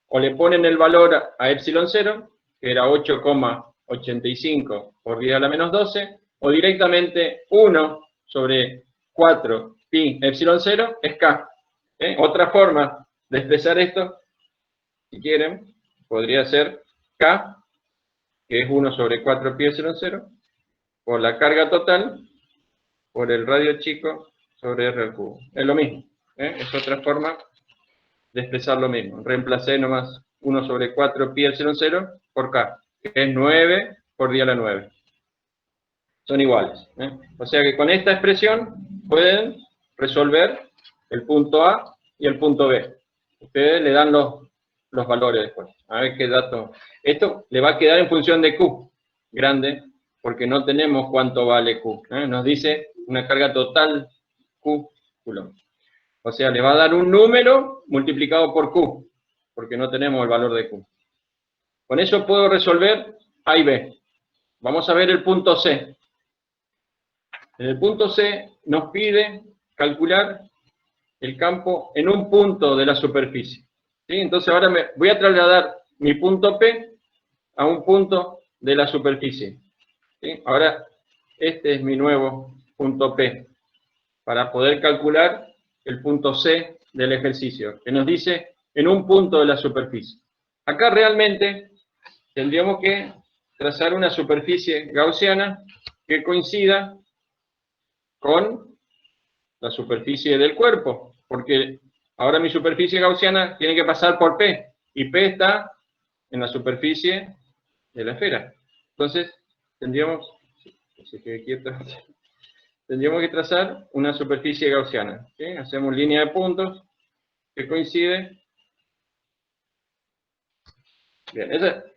o le ponen el valor a epsilon 0, que era 8,85 por 10 a la menos 12, o directamente 1 sobre 4 pi epsilon 0 es K. Otra forma de expresar esto, si quieren, podría ser K, que es 1 sobre 4 pi epsilon 0, por la carga total, por el radio chico sobre R al cubo. Es lo mismo, es otra forma de expresar lo mismo. Reemplacé nomás 1 sobre 4 pi epsilon 0 por K, que es 9 por 10 a la 9. Son iguales. O sea que con esta expresión pueden resolver el punto A y el punto B. Ustedes le dan los valores después. A ver qué dato. Esto le va a quedar en función de Q, grande, porque no tenemos cuánto vale Q. Nos dice una carga total Q coulomb. O sea, le va a dar un número multiplicado por Q, porque no tenemos el valor de Q. Con eso puedo resolver A y B. Vamos a ver el punto C. En el punto C nos pide calcular el campo en un punto de la superficie. ¿Sí? Entonces ahora voy a trasladar mi punto P a un punto de la superficie. ¿Sí? Ahora, este es mi nuevo punto P, para poder calcular el punto C del ejercicio, que nos dice en un punto de la superficie. Acá realmente tendríamos que trazar una superficie gaussiana que coincida con la superficie del cuerpo, porque ahora mi superficie gaussiana tiene que pasar por P, y P está en la superficie de la esfera. Entonces, tendríamos que trazar una superficie gaussiana. ¿Sí? Hacemos línea de puntos que coincide. Bien,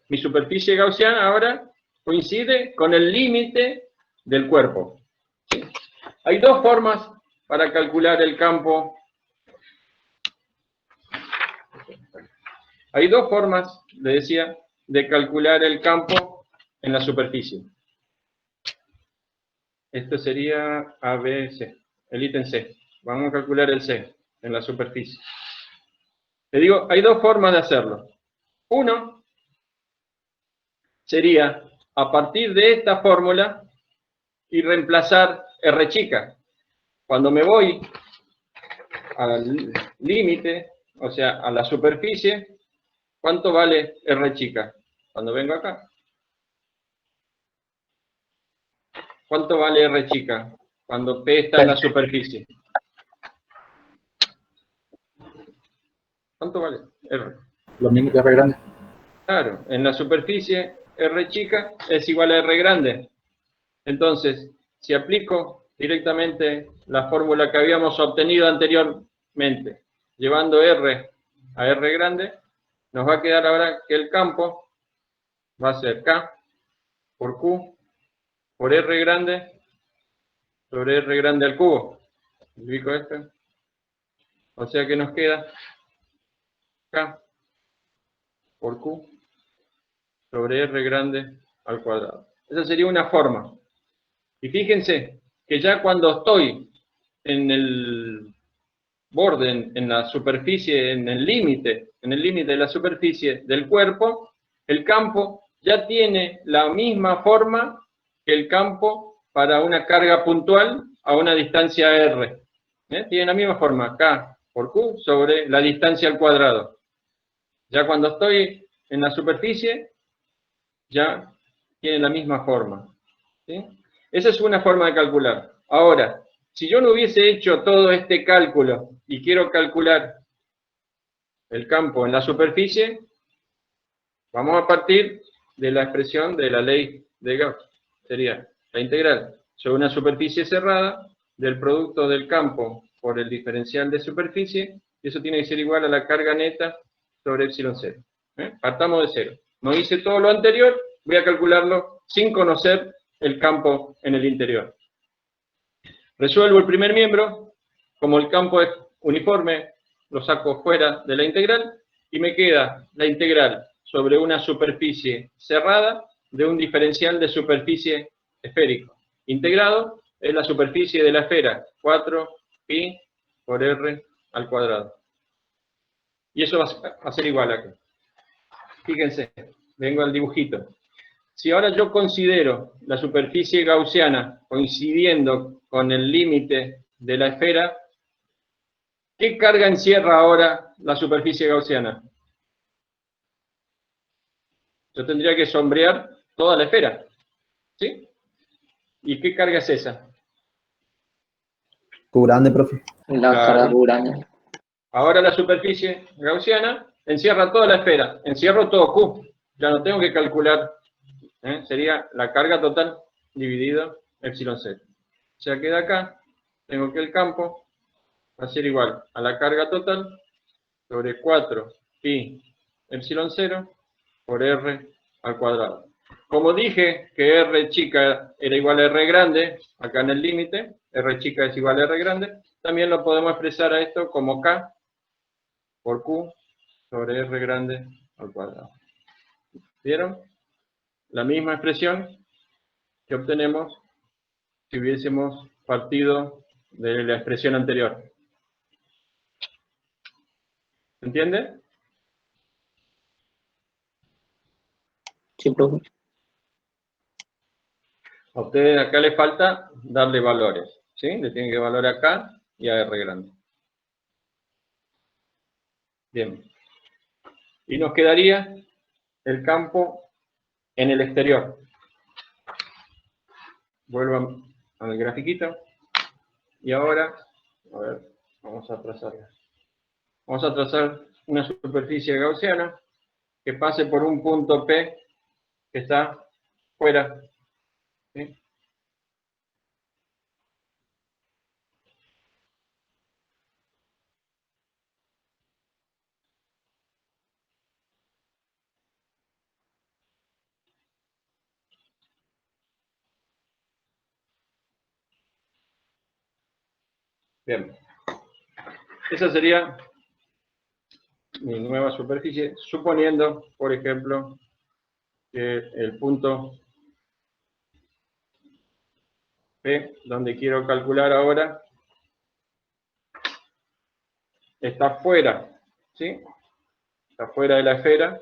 mi superficie gaussiana ahora coincide con el límite del cuerpo. ¿Sí? Hay dos formas para calcular el campo. Hay dos formas, le decía, de calcular el campo en la superficie. Esto sería A, B, C. El ítem C. Vamos a calcular el C en la superficie. Le digo, hay dos formas de hacerlo. Uno sería a partir de esta fórmula y reemplazar R chica. Cuando me voy al límite, o sea, a la superficie, ¿cuánto vale R chica? Cuando vengo acá. ¿Cuánto vale R chica? Cuando P está en la superficie. ¿Cuánto vale R? Lo mismo que R grande. Claro, en la superficie R chica es igual a R grande. Entonces, si aplico directamente la fórmula que habíamos obtenido anteriormente, llevando R a R grande, nos va a quedar ahora que el campo va a ser K por Q por R grande sobre R grande al cubo. ¿Ubico esto? O sea que nos queda K por Q sobre R grande al cuadrado. Esa sería una forma. Y fíjense que ya cuando estoy en el borde, en la superficie, en el límite de la superficie del cuerpo, el campo ya tiene la misma forma que el campo para una carga puntual a una distancia R. Tiene la misma forma, K por Q sobre la distancia al cuadrado. Ya cuando estoy en la superficie, ya tienen la misma forma. ¿Sí? Esa es una forma de calcular. Ahora, si yo no hubiese hecho todo este cálculo y quiero calcular el campo en la superficie, vamos a partir de la expresión de la ley de Gauss. Sería la integral sobre una superficie cerrada del producto del campo por el diferencial de superficie, y eso tiene que ser igual a la carga neta sobre epsilon 0. Partamos de cero. No hice todo lo anterior, voy a calcularlo sin conocer el campo en el interior. Resuelvo el primer miembro, como el campo es uniforme, lo saco fuera de la integral, y me queda la integral sobre una superficie cerrada de un diferencial de superficie esférico. Integrado es la superficie de la esfera, 4pi por r al cuadrado. Y eso va a ser igual acá. Fíjense, vengo al dibujito. Si ahora yo considero la superficie gaussiana coincidiendo con el límite de la esfera, ¿qué carga encierra ahora la superficie gaussiana? Yo tendría que sombrear toda la esfera, ¿sí? ¿Y qué carga es esa? Q grande, profe. La Claro. carga grande. Ahora la superficie gaussiana encierra toda la esfera, encierro todo Q, ya no tengo que calcular, sería la carga total dividido epsilon 0. O sea que de acá tengo que el campo va a ser igual a la carga total sobre 4pi epsilon 0 por r al cuadrado. Como dije que r chica era igual a r grande, acá en el límite, r chica es igual a r grande, también lo podemos expresar a esto como k por q sobre r grande al cuadrado. ¿Vieron? La misma expresión que obtenemos si hubiésemos partido de la expresión anterior. ¿Se entiende? Sí, profe. A ustedes acá les falta darle valores, ¿sí? Le tienen que valorar acá y a R grande. Bien. Y nos quedaría el campo en el exterior. Vuelvo al grafiquito. Y ahora, a ver, vamos a trazarla. Vamos a trazar una superficie gaussiana que pase por un punto P que está fuera. ¿Sí? Bien. Esa sería mi nueva superficie, suponiendo, por ejemplo, que el punto P, donde quiero calcular ahora, está fuera, ¿sí? Está fuera de la esfera,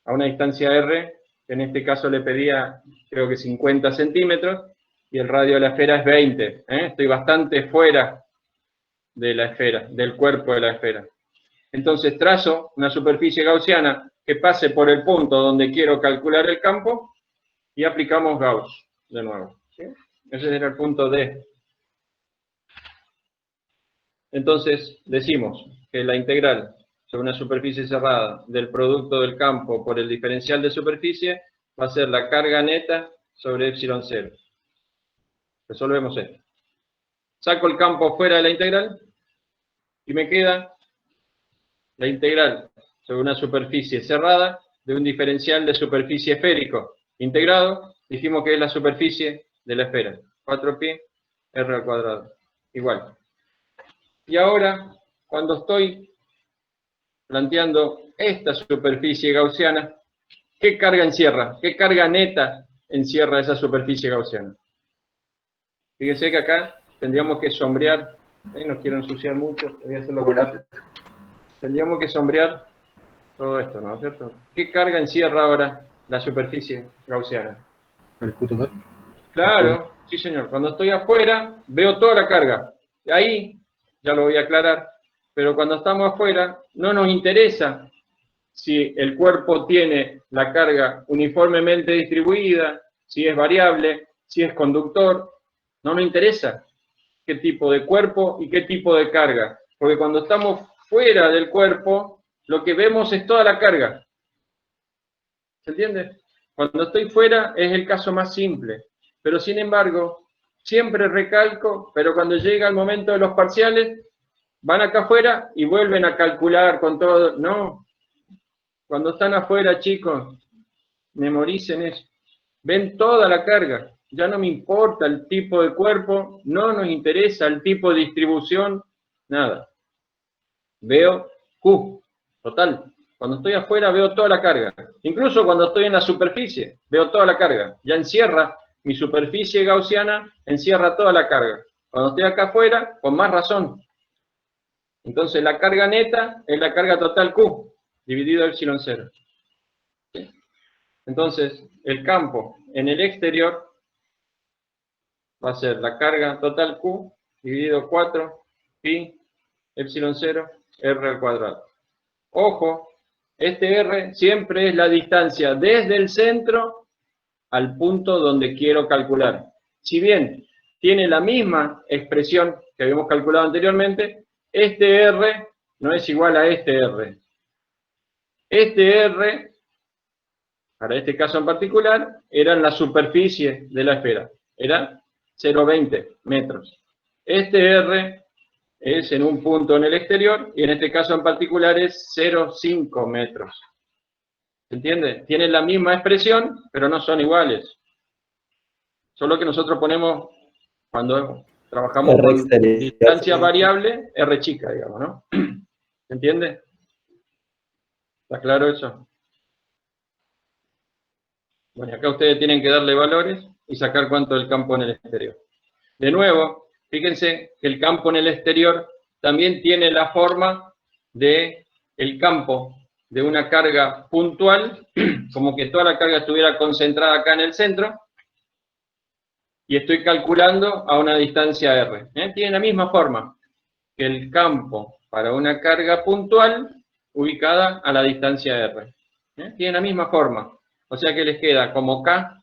a una distancia R, que en este caso le pedía, creo que 50 centímetros, y el radio de la esfera es 20. Estoy bastante fuera de la esfera, del cuerpo de la esfera. Entonces trazo una superficie gaussiana que pase por el punto donde quiero calcular el campo, y aplicamos Gauss de nuevo, ¿sí? Ese era el punto D. Entonces decimos que la integral sobre una superficie cerrada del producto del campo por el diferencial de superficie va a ser la carga neta sobre epsilon 0. Resolvemos esto. Saco el campo fuera de la integral y me queda la integral sobre una superficie cerrada de un diferencial de superficie esférico integrado, dijimos que es la superficie de la esfera, 4pi r al cuadrado, igual. Y ahora, cuando estoy planteando esta superficie gaussiana, ¿qué carga encierra? ¿Qué carga neta encierra esa superficie gaussiana? Fíjense que acá tendríamos que sombrear, no quiero ensuciar mucho, voy a hacerlo con lápiz. Tendríamos que sombrear todo esto, ¿no es cierto? ¿Qué carga encierra ahora la superficie gaussiana? El Q total. Claro, sí señor. Cuando estoy afuera, veo toda la carga. Ahí, ya lo voy a aclarar, pero cuando estamos afuera, no nos interesa si el cuerpo tiene la carga uniformemente distribuida, si es variable, si es conductor. No me interesa qué tipo de cuerpo y qué tipo de carga, porque cuando estamos fuera del cuerpo, lo que vemos es toda la carga. ¿Se entiende? Cuando estoy fuera es el caso más simple, pero sin embargo, siempre recalco, pero cuando llega el momento de los parciales, van acá afuera y vuelven a calcular con todo. No, cuando están afuera, chicos, memoricen eso. Ven toda la carga. Ya no me importa el tipo de cuerpo, no nos interesa el tipo de distribución, nada. Veo Q, total. Cuando estoy afuera veo toda la carga. Incluso cuando estoy en la superficie, veo toda la carga. Ya encierra, mi superficie gaussiana encierra toda la carga. Cuando estoy acá afuera, con más razón. Entonces la carga neta es la carga total Q, dividido epsilon 0. ¿Sí? Entonces, el campo en el exterior va a ser la carga total Q dividido 4 pi epsilon 0 r al cuadrado. Ojo, este r siempre es la distancia desde el centro al punto donde quiero calcular. Si bien tiene la misma expresión que habíamos calculado anteriormente, este r no es igual a este r. Este r, para este caso en particular, era en la superficie de la esfera. Era 0,20 metros. Este r es en un punto en el exterior, y en este caso en particular es 0,5 metros. ¿Se entiende? Tienen la misma expresión, pero no son iguales. Solo que nosotros ponemos, cuando trabajamos R con exterior. distancia variable, R chica, digamos, ¿no? ¿Se entiende? ¿Está claro eso? Bueno, acá ustedes tienen que darle valores y sacar cuánto es el campo en el exterior. De nuevo, fíjense que el campo en el exterior también tiene la forma de el campo de una carga puntual, como que toda la carga estuviera concentrada acá en el centro, y estoy calculando a una distancia r. Tiene la misma forma que el campo para una carga puntual ubicada a la distancia r. Tiene la misma forma. O sea que les queda como k,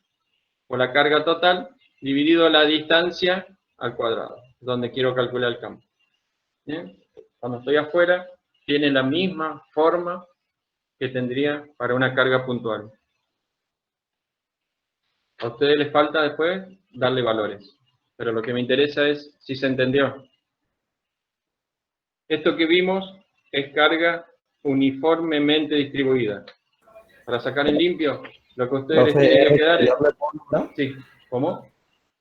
por la carga total, dividido la distancia al cuadrado, donde quiero calcular el campo. Cuando estoy afuera, tiene la misma forma que tendría para una carga puntual. A ustedes les falta después darle valores, pero lo que me interesa es si se entendió. Esto que vimos es carga uniformemente distribuida. Para sacar en limpio, lo que a ustedes les tiene que quedar es... ¿Le puedo nombrar? Sí, ¿cómo?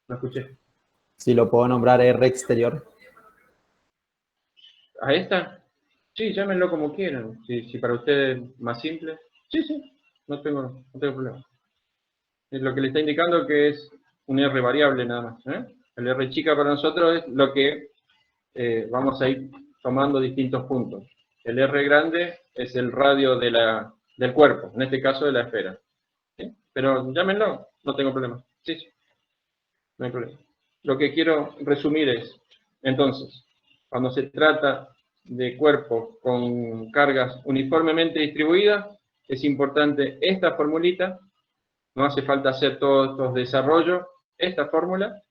No escuché. Si lo puedo nombrar R exterior. ¿A esta? Sí, llámenlo como quieran. Si para ustedes es más simple. Sí, no tengo problema. Es lo que le está indicando que es un R variable nada más. El R chica para nosotros es lo que vamos a ir tomando distintos puntos. El R grande es el radio del cuerpo, en este caso de la esfera. ¿Sí? Pero llámenlo, no tengo problema. Sí, no hay problema. Lo que quiero resumir es, entonces, cuando se trata de cuerpos con cargas uniformemente distribuidas, es importante esta formulita. No hace falta hacer todos estos desarrollos. Esta fórmula,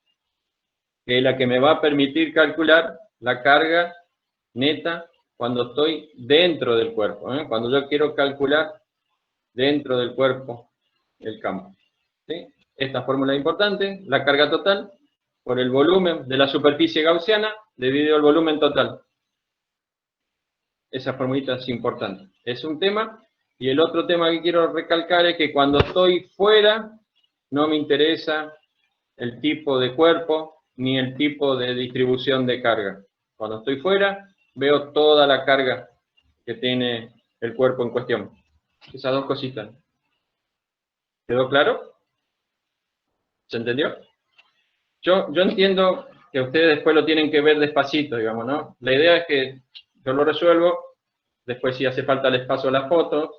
que es la que me va a permitir calcular la carga neta cuando estoy dentro del cuerpo. Cuando yo quiero calcular dentro del cuerpo el campo. ¿Sí? Esta fórmula es importante. La carga total por el volumen de la superficie gaussiana dividido el volumen total. Esa formulita es importante. Es un tema. Y el otro tema que quiero recalcar es que cuando estoy fuera, no me interesa el tipo de cuerpo ni el tipo de distribución de carga. Cuando estoy fuera, veo toda la carga que tiene el cuerpo en cuestión. Esas dos cositas. ¿Quedó claro? ¿Se entendió? Yo entiendo que ustedes después lo tienen que ver despacito, digamos, ¿no? La idea es que yo lo resuelvo, después si hace falta les paso las fotos,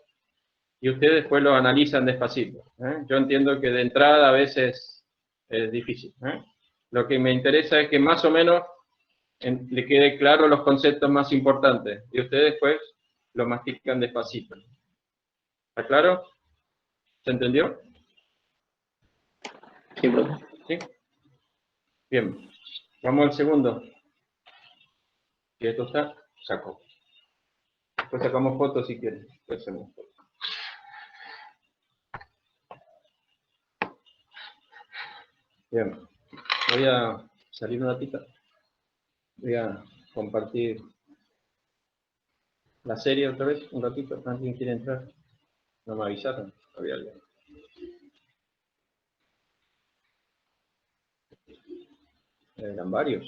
y ustedes después lo analizan despacito. Yo entiendo que de entrada a veces es difícil. Lo que me interesa es que más o menos le quede claro los conceptos más importantes, y ustedes después lo mastican despacito. ¿Está claro? ¿Se entendió? Sí, profe. ¿Sí? Bien. Vamos al segundo. Si esto está, saco. Después sacamos fotos si quieren. Después hacemos fotos. Bien. Voy a salir un ratito. Voy a compartir la serie otra vez, un ratito. ¿Alguien quiere entrar? No me avisaron. Había alguien. Eran varios.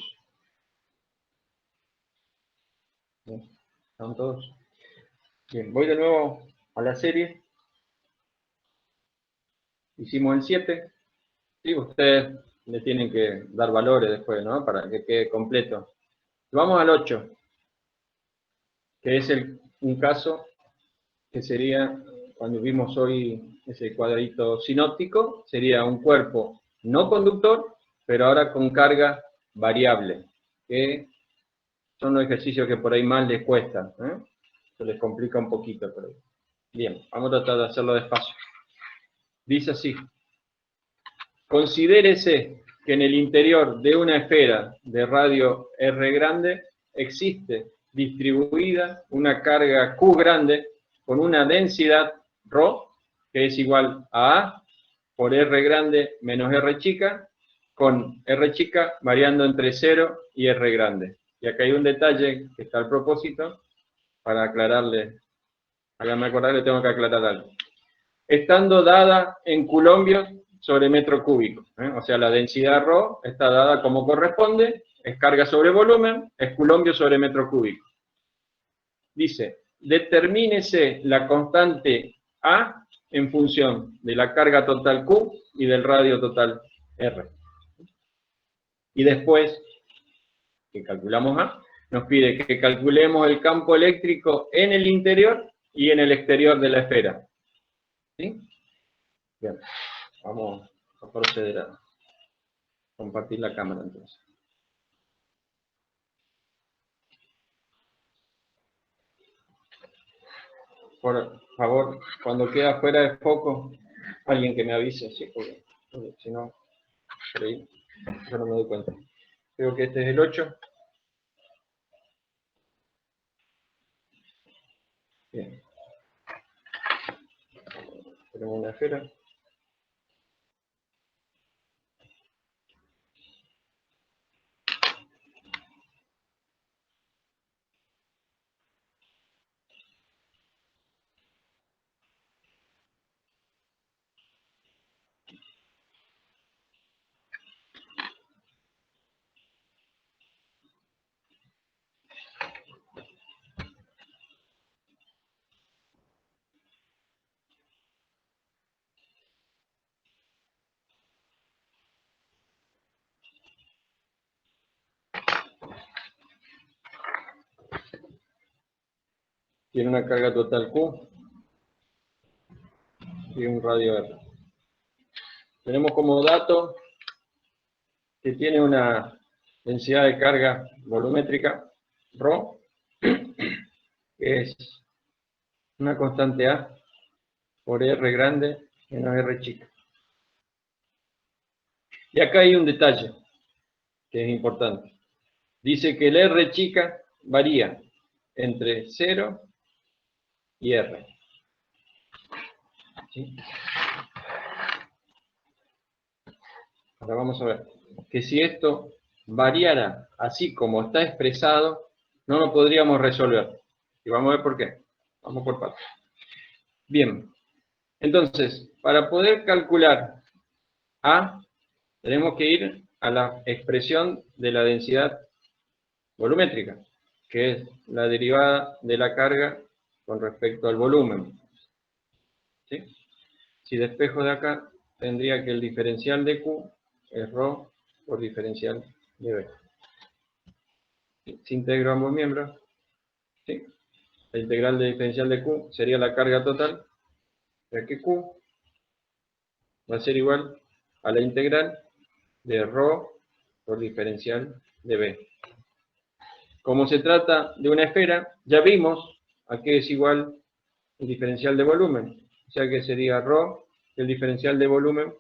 Bien. ¿Están todos? Bien, voy de nuevo a la serie. Hicimos el 7. Sí, ustedes le tienen que dar valores después, ¿no? Para que quede completo. Vamos al 8, que es un caso que sería, cuando vimos hoy ese cuadradito sinóptico, sería un cuerpo no conductor, pero ahora con carga variable, que son los ejercicios que por ahí más les cuesta, ¿eh? Se les complica un poquito por ahí. Bien, vamos a tratar de hacerlo despacio. Dice así: considérese que en el interior de una esfera de radio R grande existe distribuida una carga Q grande con una densidad ρ, que es igual a A por R grande menos R chica, con R chica variando entre 0 y R grande. Y acá hay un detalle que está al propósito, para aclararle, háganme acordar que tengo que aclarar algo. Estando dada en coulombios sobre metro cúbico, ¿eh? O sea, la densidad ρ está dada como corresponde, es carga sobre volumen, es coulombios sobre metro cúbico. Dice, determínese la constante A en función de la carga total Q y del radio total R. Y después, que calculamos A, nos pide que calculemos el campo eléctrico en el interior y en el exterior de la esfera. ¿Sí? Bien, vamos a proceder a compartir la cámara entonces. Por favor, cuando queda fuera de foco, alguien que me avise, ¿sí? Porque si no, por ahí, yo no me doy cuenta. Creo que este es el 8. Bien. Tenemos una esfera. Tiene una carga total Q y un radio R. Tenemos como dato que tiene una densidad de carga volumétrica, ρ, que es una constante A por R grande menos R chica. Y acá hay un detalle que es importante. Dice que el R chica varía entre 0 y R. ¿Sí? Ahora vamos a ver que si esto variara así como está expresado, no lo podríamos resolver. Y vamos a ver por qué. Vamos por partes. Bien. Entonces, para poder calcular A, tenemos que ir a la expresión de la densidad volumétrica, que es la derivada de la carga con respecto al volumen. ¿Sí? Si despejo de acá, tendría que el diferencial de Q es ρ por diferencial de B. Si integro ambos miembros, ¿sí? La integral de diferencial de Q sería la carga total, ya que Q va a ser igual a la integral de ρ por diferencial de B. Como se trata de una esfera, ya vimos a qué es igual el diferencial de volumen. sea que sería ρ, el diferencial de volumen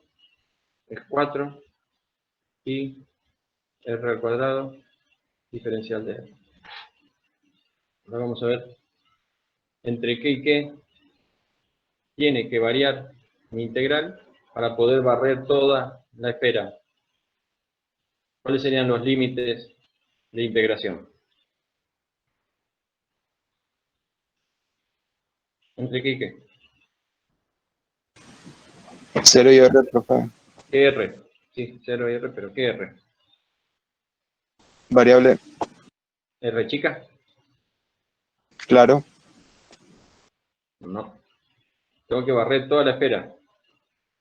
es 4 y r al cuadrado, diferencial de r. Ahora vamos a ver entre qué y qué tiene que variar mi integral para poder barrer toda la esfera. ¿Cuáles serían los límites de integración? ¿Entre qué y qué? 0 y R, profe. ¿Qué r? Sí, 0 y r, pero ¿qué r? Variable, ¿R chica? claro. No. Tengo que barrer toda la esfera.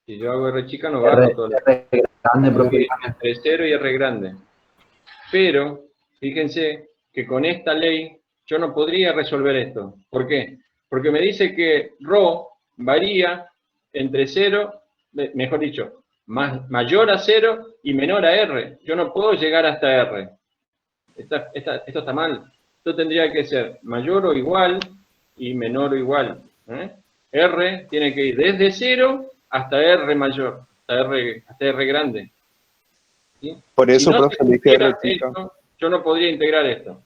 Si yo hago R chica, no barro toda la esfera. R grande, Tengo que profe. ir entre 0 y R grande. Pero, fíjense que con esta ley yo no podría resolver esto. ¿Por qué? Porque me dice que ρ varía entre 0, mejor dicho, mayor a 0 y menor a R. Yo no puedo llegar hasta R. Esto está mal. Esto tendría que ser mayor o igual y menor o igual. R tiene que ir desde 0 hasta R mayor, hasta R grande. ¿Sí? Por Si eso, no profe, se dije integra R chica. esto, yo no podría integrar esto.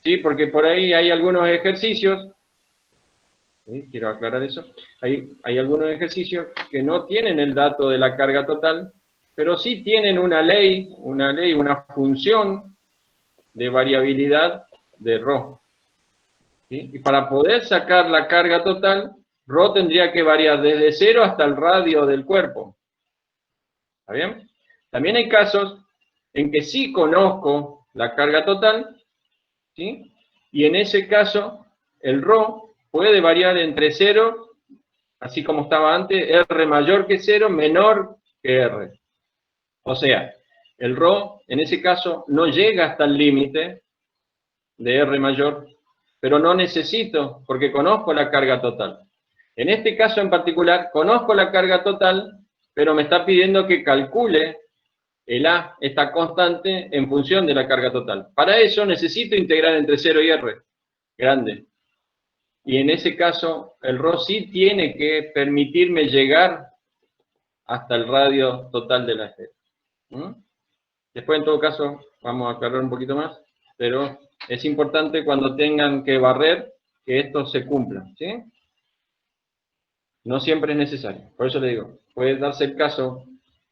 ¿Sí? Porque por ahí hay algunos ejercicios, ¿sí? Quiero aclarar eso, hay algunos ejercicios que no tienen el dato de la carga total, pero sí tienen una ley, una función de variabilidad de ρ. ¿Sí? Y para poder sacar la carga total, ρ tendría que variar desde 0 hasta el radio del cuerpo. ¿Está bien? También hay casos en que sí conozco la carga total, ¿sí? Y en ese caso, el ρ puede variar entre 0, así como estaba antes, R mayor que 0, menor que R. O sea, el ρ en ese caso no llega hasta el límite de R mayor, pero no necesito, porque conozco la carga total. En este caso en particular, conozco la carga total, pero me está pidiendo que calcule el A, esta constante, en función de la carga total. Para eso necesito integrar entre 0 y R, grande. Y en ese caso, el ρ sí tiene que permitirme llegar hasta el radio total de la esfera. Después, en todo caso, vamos a aclarar un poquito más, pero es importante cuando tengan que barrer que esto se cumpla, ¿sí? No siempre es necesario. Por eso le digo, puede darse el caso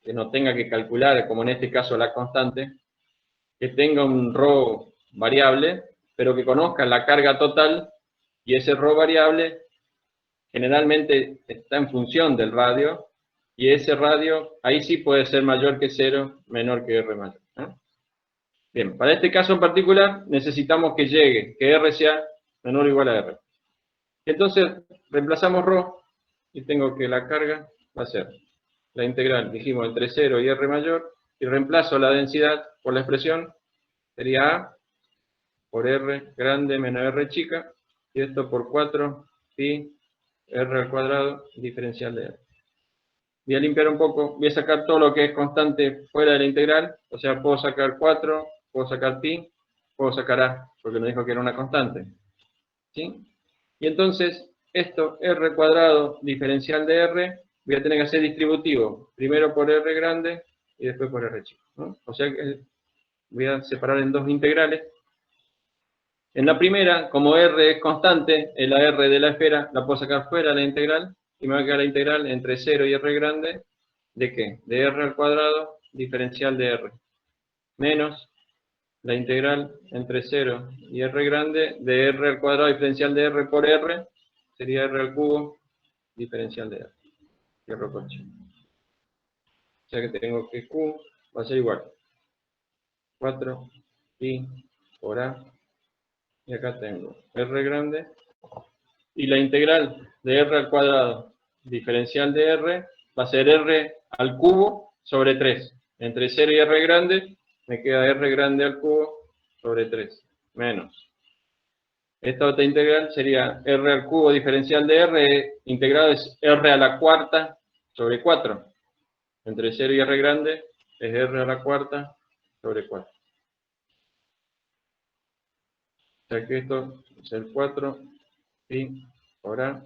que no tenga que calcular, como en este caso la constante, que tenga un ρ variable, pero que conozca la carga total, y ese ρ variable generalmente está en función del radio, y ese radio ahí sí puede ser mayor que 0, menor que R mayor. Bien, para este caso en particular necesitamos que llegue, que R sea menor o igual a R. Entonces reemplazamos ρ y tengo que la carga va a ser la integral, dijimos, entre 0 y R mayor, y reemplazo la densidad por la expresión, sería A por R grande menos R chica, y esto por 4 pi R al cuadrado diferencial de R. Voy a limpiar un poco, voy a sacar todo lo que es constante fuera de la integral, o sea, puedo sacar 4, puedo sacar pi, puedo sacar A, porque me dijo que era una constante. ¿Sí? Y entonces, esto, R cuadrado diferencial de R, voy a tener que hacer distributivo, primero por R grande y después por R chico, ¿no? O sea que voy a separar en dos integrales. En la primera, como R es constante, la R de la esfera la puedo sacar fuera de la integral, y me va a quedar la integral entre 0 y R grande, ¿de qué? De R al cuadrado diferencial de R, menos la integral entre 0 y R grande de R al cuadrado diferencial de R por R, sería R al cubo diferencial de R. Cierro coche. O sea que tengo que Q va a ser igual. 4 pi por A. Y acá tengo R grande. Y la integral de R al cuadrado diferencial de R va a ser R al cubo sobre 3. Entre 0 y R grande me queda R grande al cubo sobre 3. Menos. Esta otra integral sería R al cubo diferencial de R, integrado es R a la cuarta sobre 4. Entre 0 y R grande es R a la cuarta sobre 4. O sea que esto es el 4 pi por A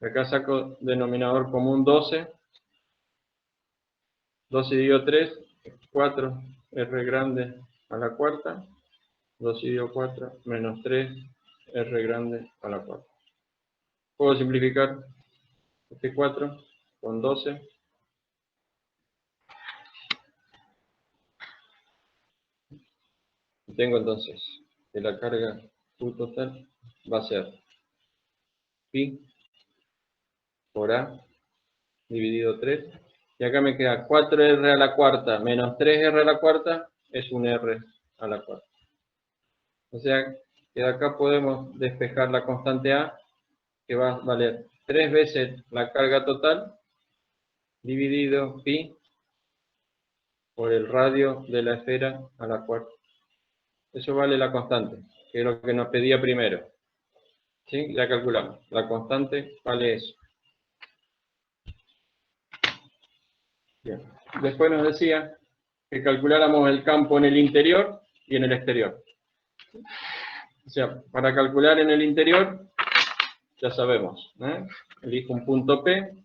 Acá saco denominador común 12. 12 dividido 3, 4, R grande a la cuarta. 12 dividido 4, menos 3, R grande a la cuarta. Puedo simplificar este 4 con 12. Tengo entonces que la carga Q total va a ser pi por A dividido 3. Y acá me queda 4R a la cuarta menos 3R a la cuarta es un R a la cuarta. O sea que de acá podemos despejar la constante A, que va a valer 3 veces la carga total dividido pi por el radio de la esfera a la cuarta. Eso vale la constante, que es lo que nos pedía primero. ¿Sí? Ya calculamos. La constante vale eso. Bien. Después nos decía que calculáramos el campo en el interior y en el exterior. O sea, para calcular en el interior, ya sabemos, elijo un punto P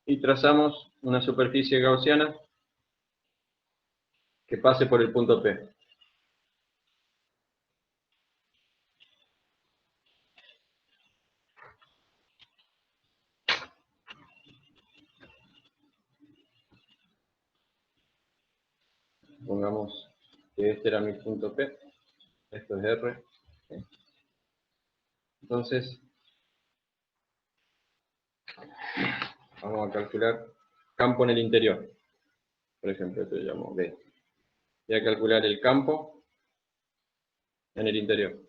y trazamos una superficie gaussiana que pase por el punto P. Pongamos que este era mi punto P, esto es R. Entonces, vamos a calcular campo en el interior. Por ejemplo, esto lo llamo B. Voy a calcular el campo en el interior.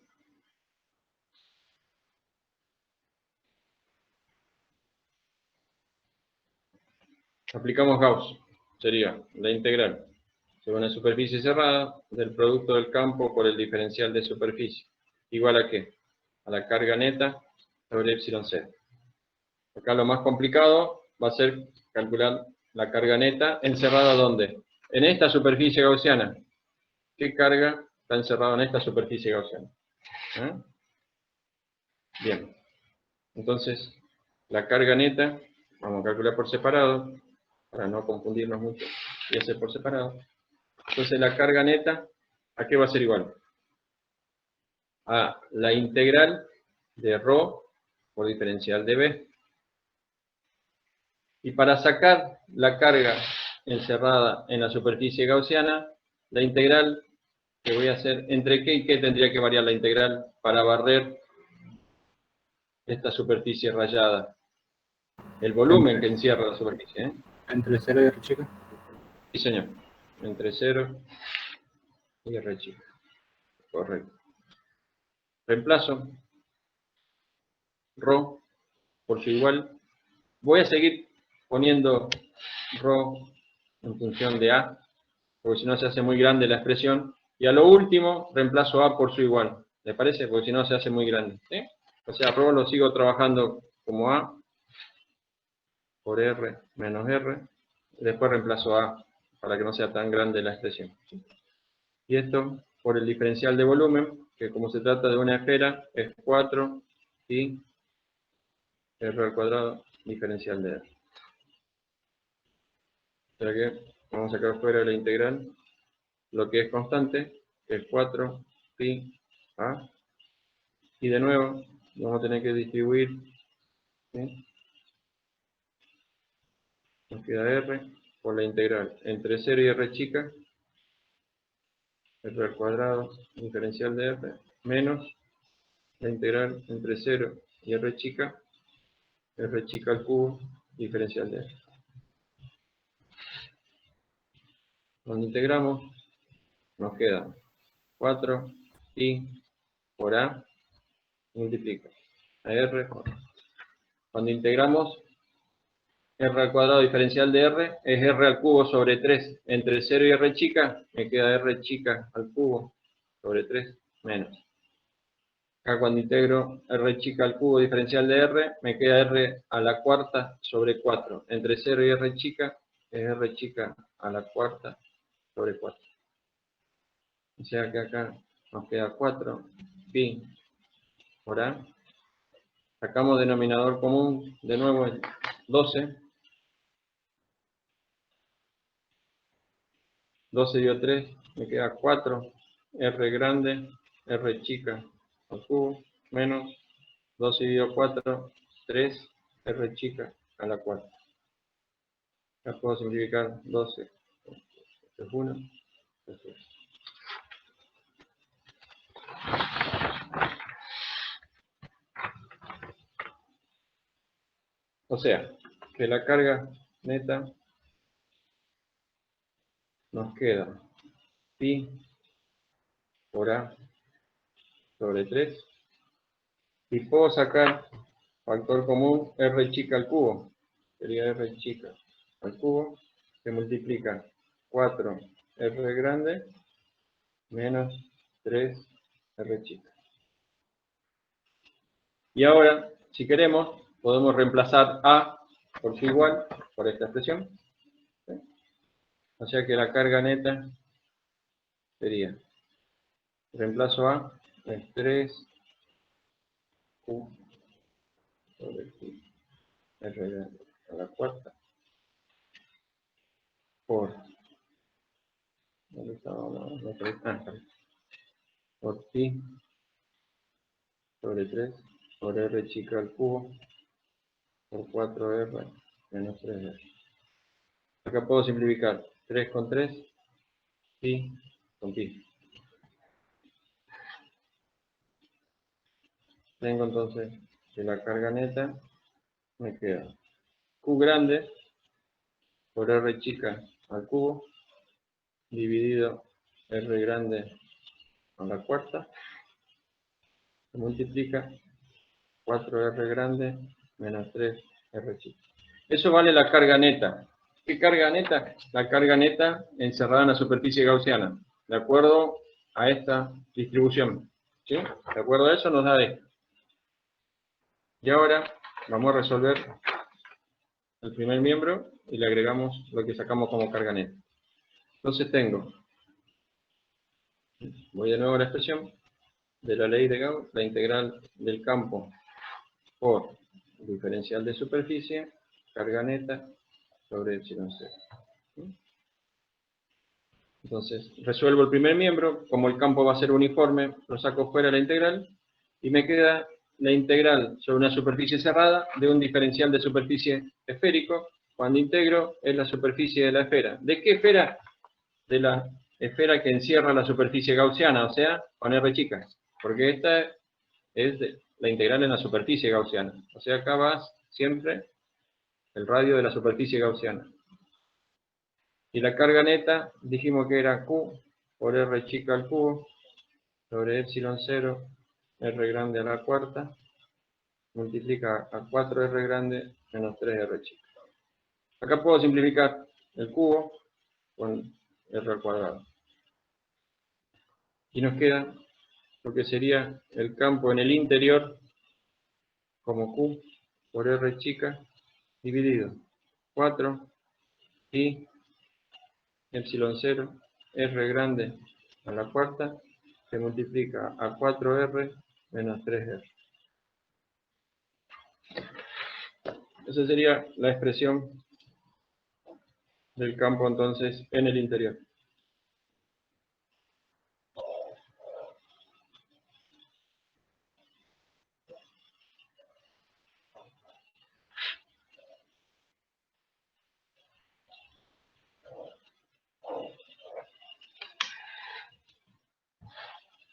Aplicamos Gauss. Sería la integral sobre una superficie cerrada del producto del campo por el diferencial de superficie. ¿Igual a qué? A la carga neta sobre epsilon c. Acá lo más complicado va a ser calcular la carga neta encerrada ¿dónde? En esta superficie gaussiana. ¿Qué carga está encerrada en esta superficie gaussiana? Bien. Entonces, la carga neta, vamos a calcular por separado, para no confundirnos mucho, y hacer por separado. Entonces, la carga neta, ¿a qué va a ser igual? A la integral de ρ por diferencial de B. Y para sacar la carga encerrada en la superficie gaussiana, la integral que voy a hacer, ¿entre qué y qué tendría que variar la integral para barrer esta superficie rayada? El volumen que encierra la superficie, Entre 0 y R chica. Sí, señor. Entre 0 y R chica. Correcto. Reemplazo ρ por su igual. Voy a seguir poniendo ρ en función de A, porque si no se hace muy grande la expresión. Y a lo último, reemplazo A por su igual. ¿Le parece? Porque si no se hace muy grande. ¿Sí? O sea, ρ lo sigo trabajando como A por R menos R. Y después reemplazo A para que no sea tan grande la expresión. ¿Sí? Y esto por el diferencial de volumen, que como se trata de una esfera, es 4 y R al cuadrado diferencial de R. O sea que vamos a sacar fuera de la integral lo que es constante, que es 4 pi A. Y de nuevo, vamos a tener que distribuir, ¿sí? Nos queda R por la integral entre 0 y R chica, R al cuadrado diferencial de R, menos la integral entre 0 y R chica al cubo diferencial de R. Cuando integramos, nos queda 4 pi por A, multiplica a R. Cuando integramos, R al cuadrado diferencial de R es R al cubo sobre 3. Entre 0 y R chica, me queda R chica al cubo sobre 3 menos. Acá cuando integro R chica al cubo diferencial de R, me queda R a la cuarta sobre 4. Entre 0 y R chica es R chica a la cuarta sobre 4. O sea que acá nos queda 4 pi por A Sacamos denominador común, de nuevo es 12. 12 dio 3, me queda 4, R grande, R chica al cubo, menos 12 dio 4, 3, R chica a la cuarta. Ya puedo simplificar 12, esto es 1, esto es. O sea, que la carga neta nos queda pi por A sobre 3. Y puedo sacar factor común R chica al cubo. Sería R chica al cubo, que multiplica 4 R grande menos 3 R chica. Y ahora, si queremos, podemos reemplazar A por su igual por esta expresión. ¿Sí? O sea que la carga neta sería, reemplazo A, es 3 Q sobre Q R grande a la cuarta por, ¿dónde estaba? Por pi sobre 3 por R chica al cubo por 4R menos 3R. Acá puedo simplificar 3 con 3, pi con pi. Tengo entonces que la carga neta me queda Q grande por R chica al cubo dividido R grande a la cuarta, se multiplica 4R grande menos 3R chica. Eso vale la carga neta. ¿Qué carga neta? La carga neta encerrada en la superficie gaussiana, de acuerdo a esta distribución. ¿Sí? De acuerdo a eso nos da esto. Y ahora vamos a resolver el primer miembro y le agregamos lo que sacamos como carga neta. Entonces tengo, voy de nuevo a la expresión de la ley de Gauss, la integral del campo por diferencial de superficie, carga neta sobre epsilon 0. Entonces, resuelvo el primer miembro, como el campo va a ser uniforme, lo saco fuera de la integral, y me queda la integral sobre una superficie cerrada de un diferencial de superficie esférico, cuando integro es la superficie de la esfera. ¿De qué esfera? De la esfera que encierra la superficie gaussiana, o sea, con R chica, porque esta es la integral en la superficie gaussiana. O sea, acá va siempre el radio de la superficie gaussiana. Y la carga neta, dijimos que era Q por R chica al cubo, sobre epsilon 0, R grande a la cuarta, multiplica a 4R grande menos 3R chica. Acá puedo simplificar el cubo con R al cuadrado. Y nos queda lo que sería el campo en el interior como Q por R chica dividido 4 y epsilon 0, R grande a la cuarta, se multiplica a 4R menos 3R. Esa sería la expresión del campo entonces en el interior.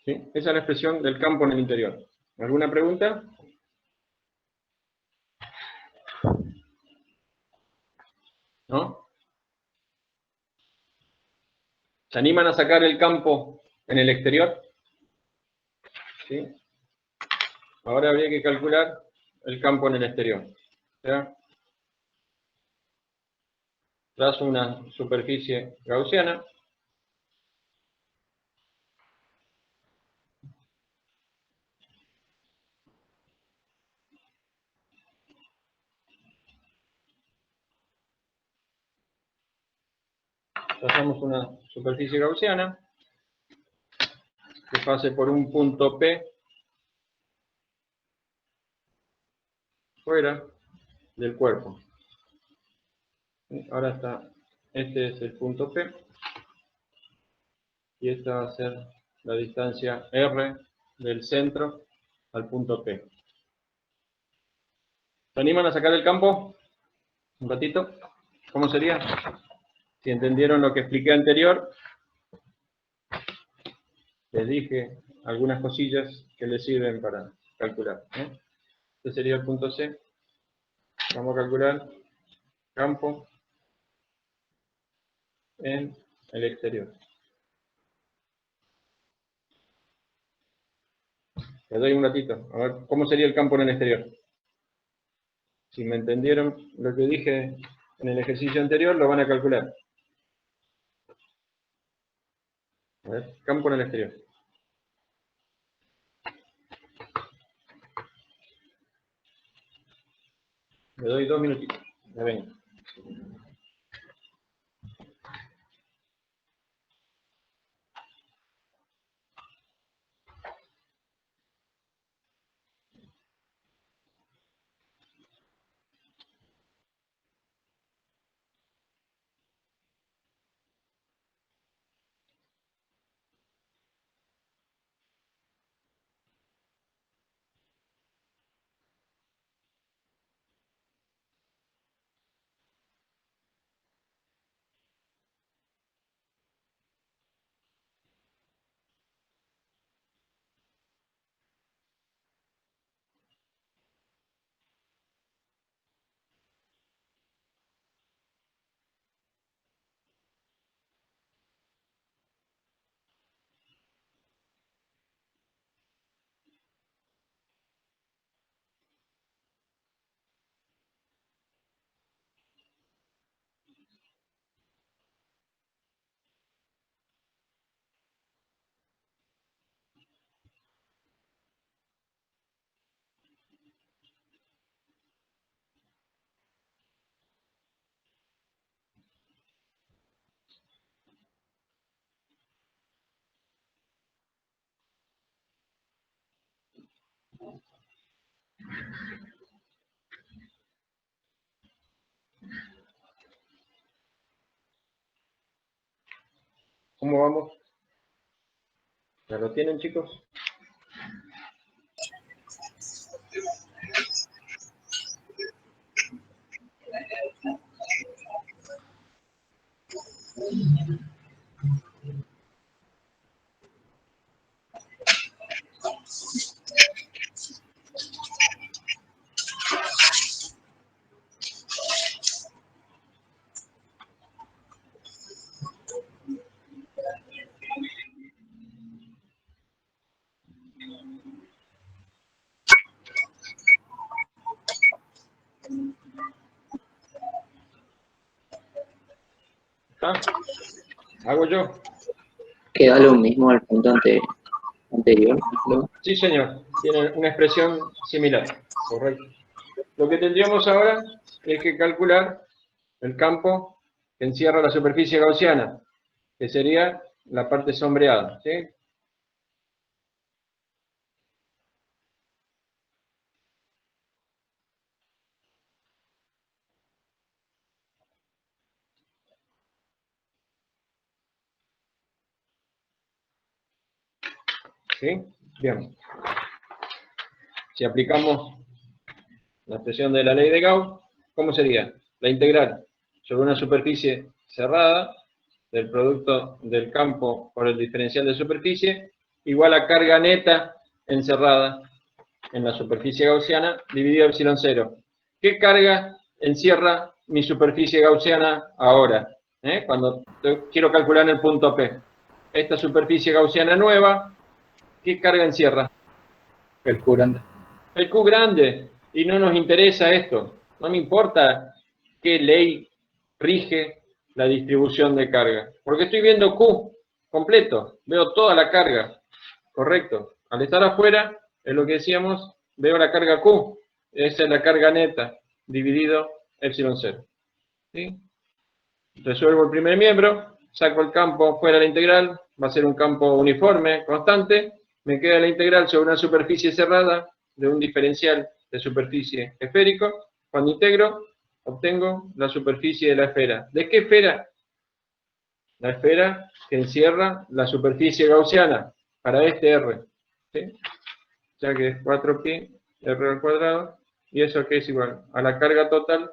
¿Sí? Esa es la expresión del campo en el interior. ¿Alguna pregunta? ¿No? ¿Se animan a sacar el campo en el exterior? ¿Sí? Ahora habría que calcular el campo en el exterior. O sea, trazo una superficie gaussiana. Trazamos una superficie gaussiana que pase por un punto P fuera del cuerpo. Ahora está, este es el punto P, y esta va a ser la distancia R del centro al punto P. ¿Se animan a sacar el campo? Un ratito. ¿Cómo sería? Si entendieron lo que expliqué anterior, les dije algunas cosillas que les sirven para calcular. Este sería el punto C. Vamos a calcular campo en el exterior. Les doy un ratito. A ver, ¿cómo sería el campo en el exterior? Si me entendieron lo que dije en el ejercicio anterior, lo van a calcular. A ver, campo en el exterior. Le doy 2 minutitos. Ya vengo. ¿Cómo vamos? ¿Ya lo tienen, chicos? ¿Está? ¿Hago yo? Queda lo mismo al punto anterior, ¿no? Sí, señor. Tiene una expresión similar. Correcto. Lo que tendríamos ahora es que calcular el campo que encierra la superficie gaussiana, que sería la parte sombreada. ¿Sí? ¿Sí? Bien. Si aplicamos la expresión de la ley de Gauss, ¿cómo sería? La integral sobre una superficie cerrada del producto del campo por el diferencial de superficie igual a carga neta encerrada en la superficie gaussiana dividido epsilon 0. ¿Qué carga encierra mi superficie gaussiana ahora? Cuando quiero calcular en el punto P. Esta superficie gaussiana nueva, ¿qué carga encierra? El Q grande. El Q grande, y no nos interesa esto. No me importa qué ley rige la distribución de carga, porque estoy viendo Q completo, veo toda la carga, correcto. Al estar afuera, es lo que decíamos, veo la carga Q, esa es la carga neta, dividido epsilon 0. ¿Sí? Resuelvo el primer miembro, saco el campo fuera de la integral, va a ser un campo uniforme, constante, me queda la integral sobre una superficie cerrada de un diferencial de superficie esférico. Cuando integro, obtengo la superficie de la esfera. ¿De qué esfera? La esfera que encierra la superficie gaussiana para este R. ¿Sí? Ya que es 4pi R al cuadrado, y eso que es igual a la carga total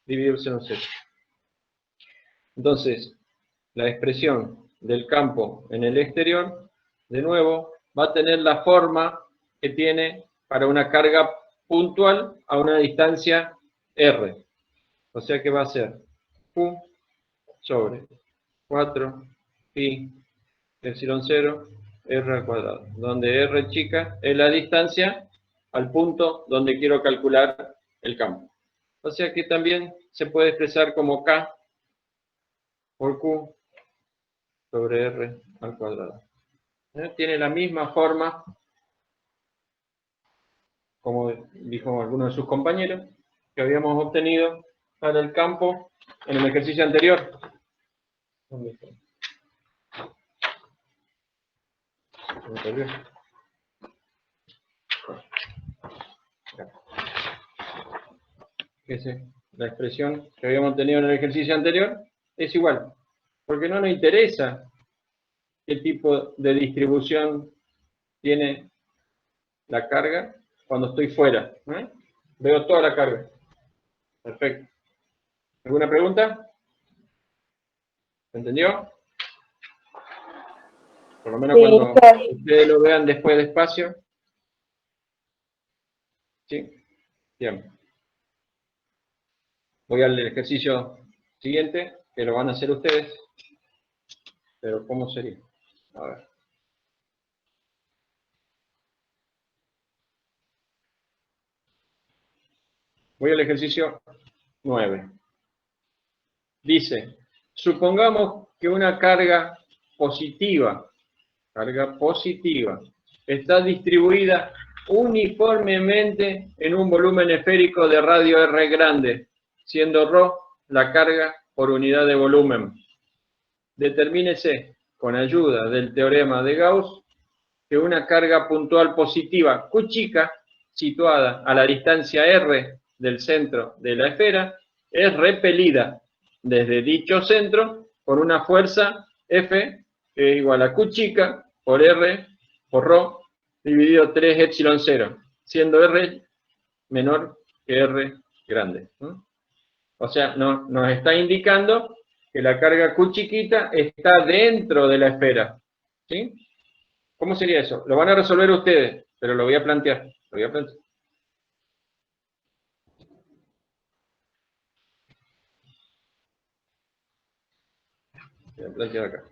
dividido en 0. Entonces, la expresión del campo en el exterior, de nuevo, va a tener la forma que tiene para una carga puntual a una distancia R. O sea que va a ser Q sobre 4 pi epsilon 0 R al cuadrado, donde R chica es la distancia al punto donde quiero calcular el campo. O sea que también se puede expresar como K por Q sobre R al cuadrado. Tiene la misma forma, como dijo alguno de sus compañeros, que habíamos obtenido para el campo en el ejercicio anterior. ¿Dónde está? Se me perdió. La expresión que habíamos tenido en el ejercicio anterior es igual, porque no nos interesa qué tipo de distribución tiene la carga cuando estoy fuera. Veo toda la carga. Perfecto. ¿Alguna pregunta? ¿Se entendió? Por lo menos Sí, cuando profe. ustedes lo vean después despacio. ¿Sí? Bien. Voy al ejercicio siguiente, que lo van a hacer ustedes. Pero ¿cómo sería? A ver. Voy al ejercicio 9. Dice, supongamos que una carga positiva, está distribuida uniformemente en un volumen esférico de radio R grande, siendo ρ la carga por unidad de volumen. Determínese, con ayuda del teorema de Gauss, que una carga puntual positiva Q chica, situada a la distancia R del centro de la esfera, es repelida desde dicho centro por una fuerza F, que es igual a Q chica por R por ρ dividido 3 epsilon 0, siendo R menor que R grande. O sea, nos está indicando que la carga Q chiquita está dentro de la esfera. ¿Sí? ¿Cómo sería eso? Lo van a resolver ustedes, pero lo voy a plantear. Lo voy a plantear. Voy a plantear acá.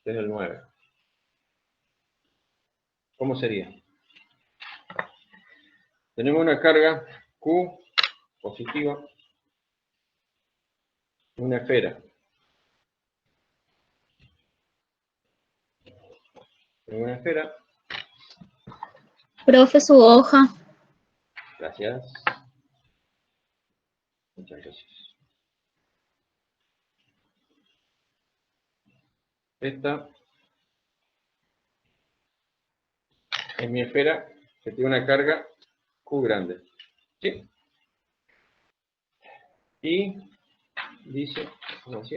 En el 9. ¿Cómo sería? Tenemos una carga Q positiva, una esfera. En una esfera. Profe, su hoja. Gracias. Muchas gracias. Esta es mi esfera que tiene una carga Q grande. ¿Sí? Y dice, como así.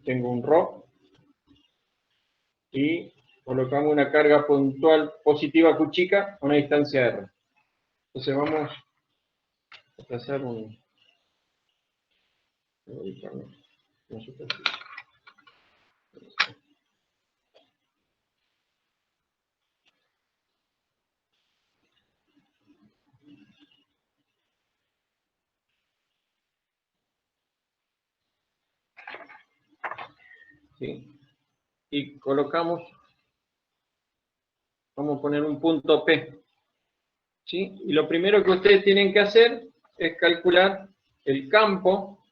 Tengo un ρ y colocamos una carga puntual positiva Q chica a una distancia R. Entonces vamos a trazar una superficie. ¿Sí? Y colocamos, vamos a poner un punto P. ¿Sí? Y lo primero que ustedes tienen que hacer es calcular el campo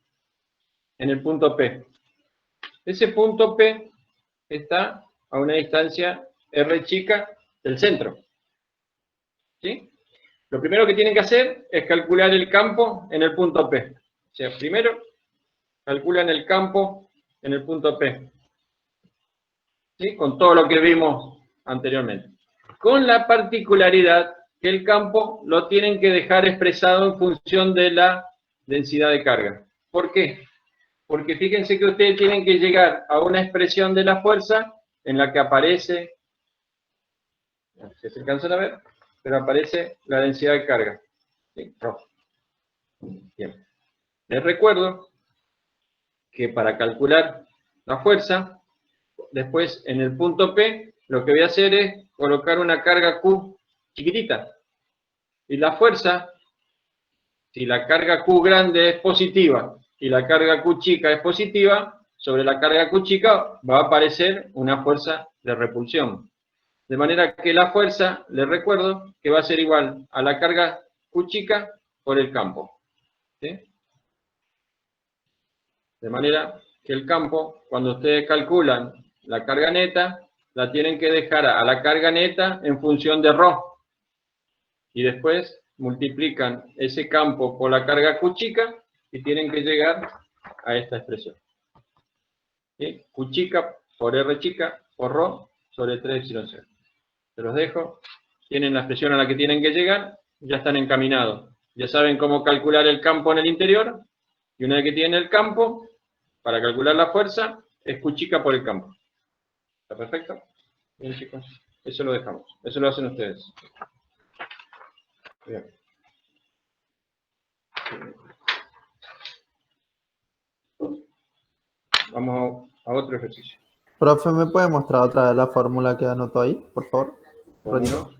en el punto P. Ese punto P está a una distancia R chica del centro. ¿Sí? Lo primero que tienen que hacer es calcular el campo en el punto P. O sea, primero calculan el campo en el punto P. ¿Sí? Con todo lo que vimos anteriormente. Con la particularidad que el campo lo tienen que dejar expresado en función de la densidad de carga. ¿Por qué? Porque fíjense que ustedes tienen que llegar a una expresión de la fuerza en la que aparece, no sé si se alcanzan a ver, pero aparece la densidad de carga. ¿Sí? Rojo. Bien. Les recuerdo que para calcular la fuerza, después en el punto P, lo que voy a hacer es colocar una carga Q chiquitita. Y la fuerza, si la carga Q grande es positiva y la carga Q chica es positiva, sobre la carga Q chica va a aparecer una fuerza de repulsión. De manera que la fuerza, les recuerdo, que va a ser igual a la carga Q chica por el campo. ¿Sí? De manera que el campo, cuando ustedes calculan la carga neta, la tienen que dejar a la carga neta en función de ρ. Y después multiplican ese campo por la carga Q chica y tienen que llegar a esta expresión. ¿Sí? Q chica por R chica por ρ sobre 3 epsilon 0. Se los dejo. Tienen la expresión a la que tienen que llegar, ya están encaminados. Ya saben cómo calcular el campo en el interior, y una vez que tienen el campo, para calcular la fuerza, es Q chica por el campo. ¿Está perfecto? Bien, chicos. Eso lo dejamos. Eso lo hacen ustedes. Bien. Vamos a otro ejercicio. Profe, ¿me puede mostrar otra vez la fórmula que anotó ahí, por favor? ¿Cómo no?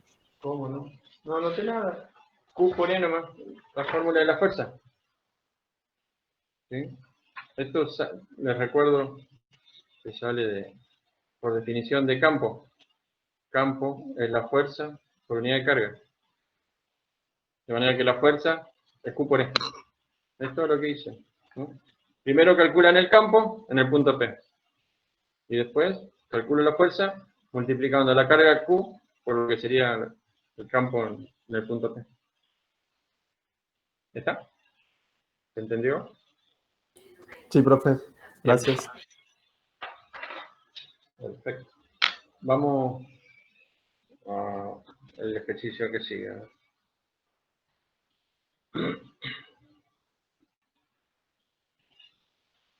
¿Cómo no? No anoté nada. Q por E nomás. La fórmula de la fuerza. ¿Sí? Esto les recuerdo que sale por definición de campo. Campo es la fuerza por unidad de carga. De manera que la fuerza es Q por E. Es todo lo que hice. ¿No? Primero calculan el campo en el punto P. Y después calculo la fuerza multiplicando la carga Q por lo que sería el campo en el punto P. ¿Está? ¿Se entendió? Sí, profe. Gracias. Perfecto. Vamos al ejercicio que sigue.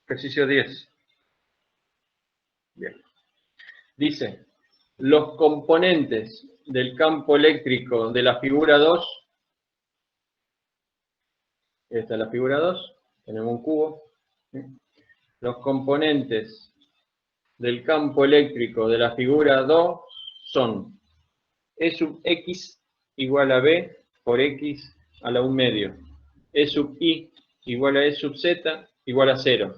Ejercicio 10. Bien. Dice, los componentes del campo eléctrico de la figura 2, esta es la figura 2, tenemos un cubo. ¿Sí? Los componentes del campo eléctrico de la figura 2 son E sub x igual a b por x a la 1 medio. E sub i igual a E sub z igual a 0.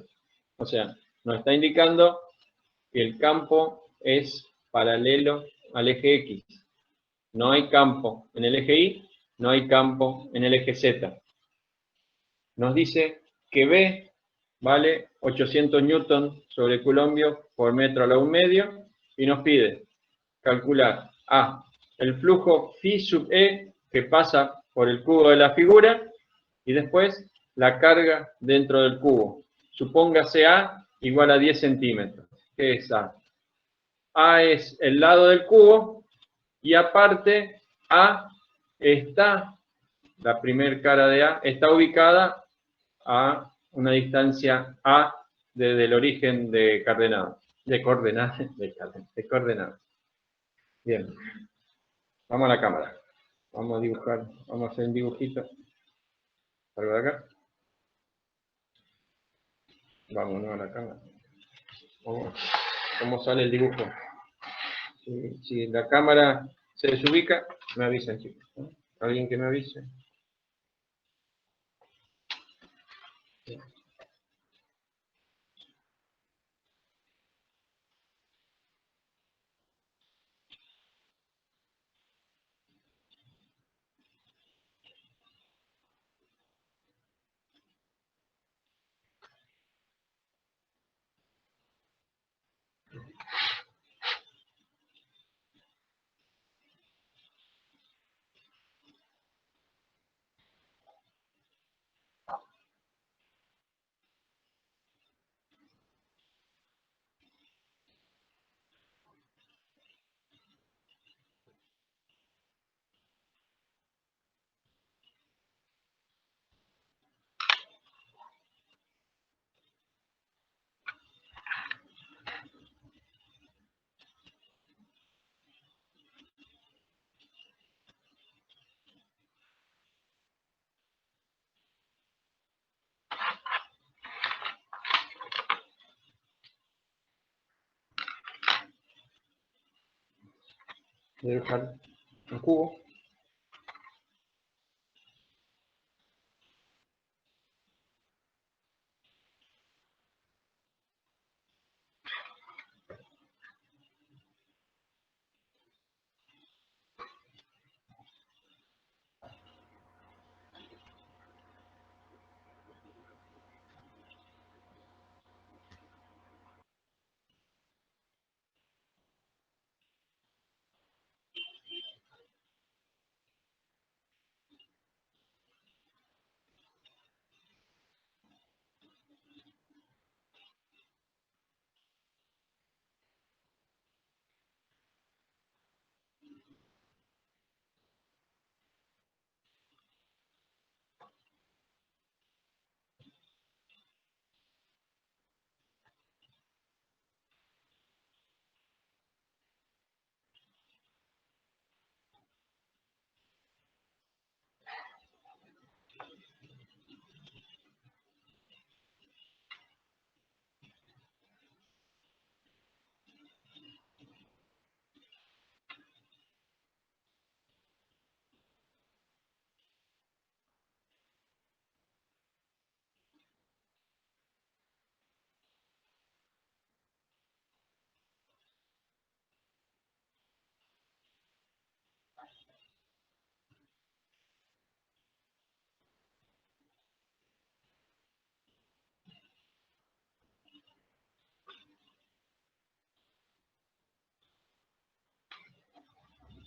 O sea, nos está indicando que el campo es paralelo al eje X. No hay campo en el eje Y, no hay campo en el eje Z. Nos dice que B vale 800 newton sobre coulombio por metro a la 1 medio y nos pide calcular A, el flujo phi sub E que pasa por el cubo de la figura y después la carga dentro del cubo. Supóngase A igual a 10 centímetros. ¿Qué es A? A es el lado del cubo y aparte A está, la primera cara de A, está ubicada a una distancia A desde el origen de coordenadas. Bien, vamos a la cámara. Vamos a dibujar, vamos a hacer un dibujito. Algo de acá. Vámonos a la cámara. ¿Cómo sale el dibujo? Si la cámara se desubica, me avisan, chicos. ¿No? ¿Alguien que me avise? de dibujar un cubo.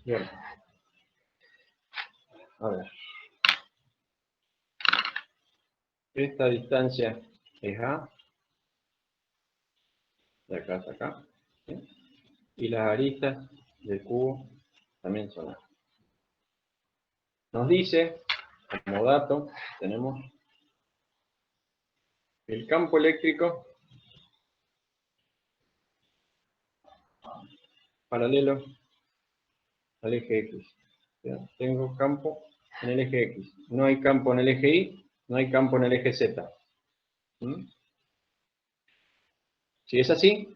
Bien. A ver. Esta distancia es A. De acá hasta acá. ¿Sí? Y las aristas del cubo también son A. Nos dice, como dato, tenemos el campo eléctrico paralelo al eje X. ¿Sí? Tengo campo en el eje X. No hay campo en el eje Y, no hay campo en el eje Z. ¿Mm? Si es así,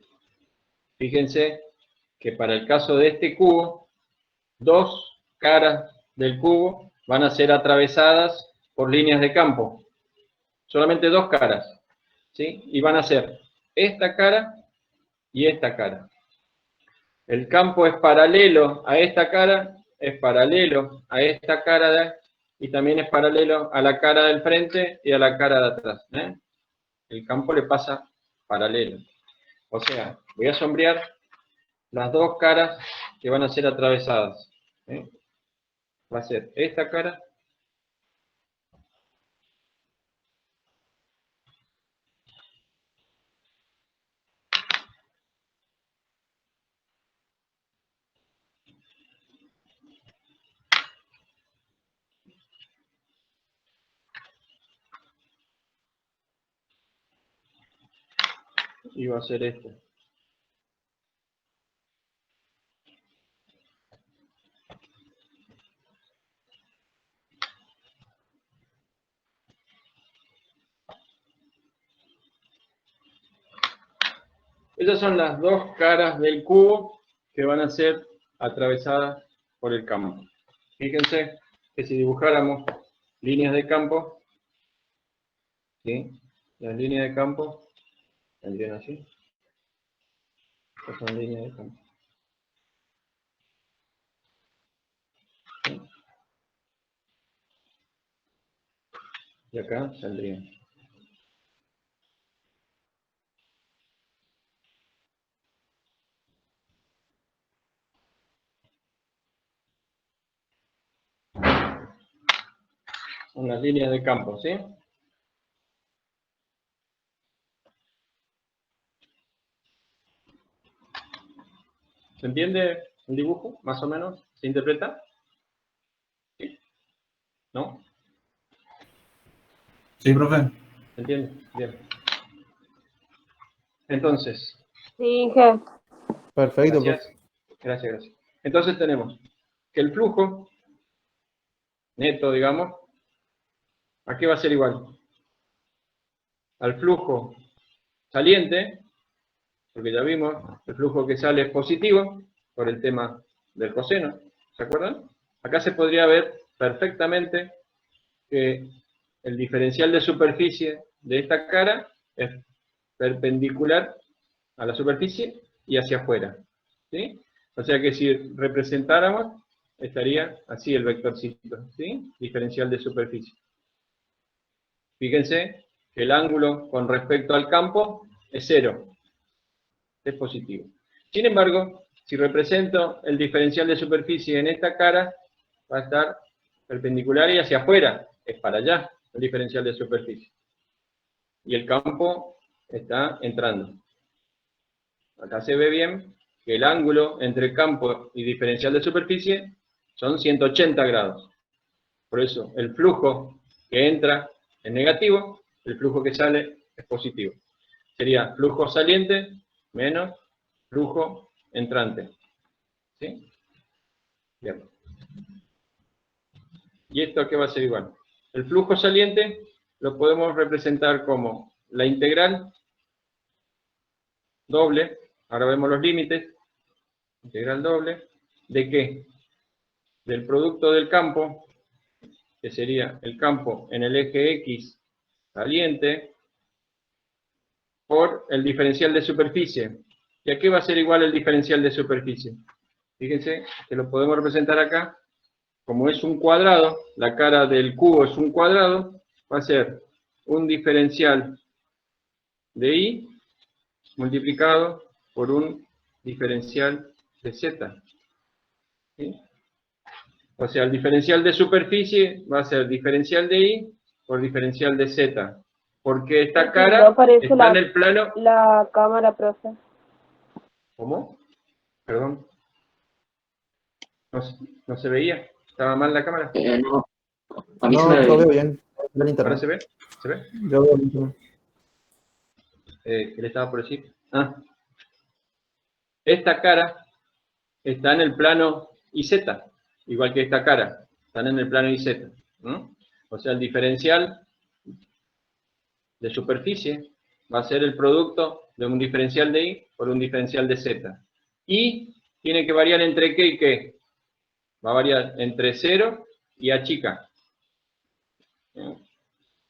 fíjense que para el caso de este cubo, dos caras del cubo van a ser atravesadas por líneas de campo. Solamente dos caras. ¿Sí? Y van a ser esta cara y esta cara. El campo es paralelo a esta cara, es paralelo a esta cara y también es paralelo a la cara del frente y a la cara de atrás. El campo le pasa paralelo. O sea, voy a sombrear las dos caras que van a ser atravesadas. Va a ser esta cara y va a ser esta. Esas son las dos caras del cubo que van a ser atravesadas por el campo. Fíjense que si dibujáramos líneas de campo, ¿sí? Las líneas de campo vendrían así. Estas son líneas de campo. ¿Sí? Y acá saldrían. Son las líneas de campo, ¿sí? ¿Se entiende el dibujo, más o menos? ¿Se interpreta? ¿Sí? ¿No? Sí, profe. ¿Se entiende? Bien. Entonces, Sí, jefe. Perfecto, gracias. profe. Gracias, gracias. Entonces tenemos que el flujo neto, digamos, ¿a qué va a ser igual? Al flujo saliente, porque ya vimos, el flujo que sale es positivo, por el tema del coseno, ¿se acuerdan? Acá se podría ver perfectamente que el diferencial de superficie de esta cara es perpendicular a la superficie y hacia afuera, ¿sí? O sea que si representáramos, estaría así el vectorcito, ¿sí? Diferencial de superficie. Fíjense que el ángulo con respecto al campo es 0, es positivo. Sin embargo, si represento el diferencial de superficie en esta cara, va a estar perpendicular y hacia afuera, es para allá el diferencial de superficie. Y el campo está entrando. Acá se ve bien que el ángulo entre campo y diferencial de superficie son 180 grados. Por eso el flujo que entra es negativo, el flujo que sale es positivo. Sería flujo saliente menos flujo entrante. ¿Sí? Bien. ¿Y esto a qué va a ser igual? El flujo saliente lo podemos representar como la integral doble, ahora vemos los límites, integral doble, ¿de qué? Del producto del campo, que sería el campo en el eje X saliente, por el diferencial de superficie. ¿Y a qué va a ser igual el diferencial de superficie? Fíjense que lo podemos representar acá, como es un cuadrado, la cara del cubo es un cuadrado, va a ser un diferencial de Y multiplicado por un diferencial de Z. ¿Sí? O sea, el diferencial de superficie va a ser diferencial de Y por diferencial de Z. Porque esta cara No aparece está en el plano... la cámara, profe. ¿Cómo? Perdón. No se veía. ¿Estaba mal la cámara? No, a mí se No, me yo ve veo bien. bien. Veo el ¿Ahora internet. se ve? ¿Se ve? Yo veo el internet. ¿Qué le estaba por decir? Ah. Esta cara está en el plano IZ, igual que esta cara. Están en el plano IZ. ¿No? O sea, el diferencial de superficie va a ser el producto de un diferencial de Y por un diferencial de Z. Y tiene que variar entre qué y qué. Va a variar entre 0 y A chica.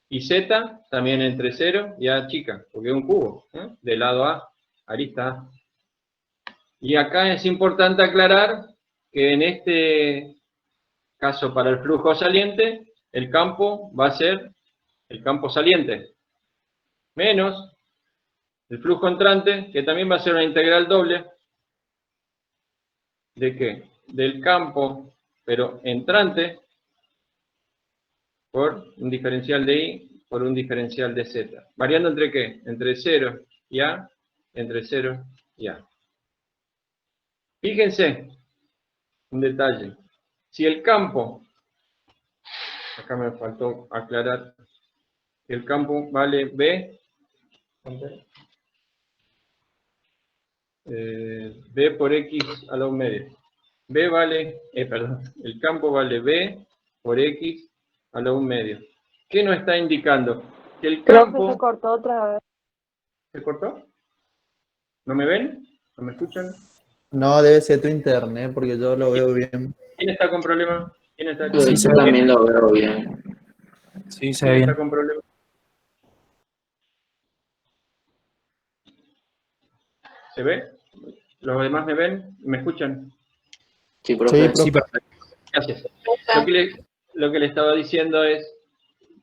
Y Z también entre 0 y A chica, porque es un cubo, de lado A, arista A. Y acá es importante aclarar que en este caso para el flujo saliente, el campo va a ser el campo saliente, menos el flujo entrante, que también va a ser una integral doble. ¿De qué? Del campo, pero entrante, por un diferencial de Y, por un diferencial de Z. ¿Variando entre qué? Entre 0 y A, entre 0 y A. Fíjense, un detalle. Si el campo, acá me faltó aclarar, que el campo vale B, B por X a la 1 media. B vale, perdón, el campo vale B por X a la 1 medio. ¿Qué nos está indicando? Que el Profe, campo... se cortó otra vez. ¿Se cortó? ¿No me ven? ¿No me escuchan? No, debe ser tu internet, porque yo lo veo bien. ¿Quién está con problema? ¿Quién está con Yo Sí, se ve también lo veo bien. Sí, se ve ¿Quién está bien. con problema? ¿Se ve? ¿Los demás me ven? ¿Me escuchan? Sí, profe. Sí, Sí, perfecto. Gracias. Lo que le estaba diciendo es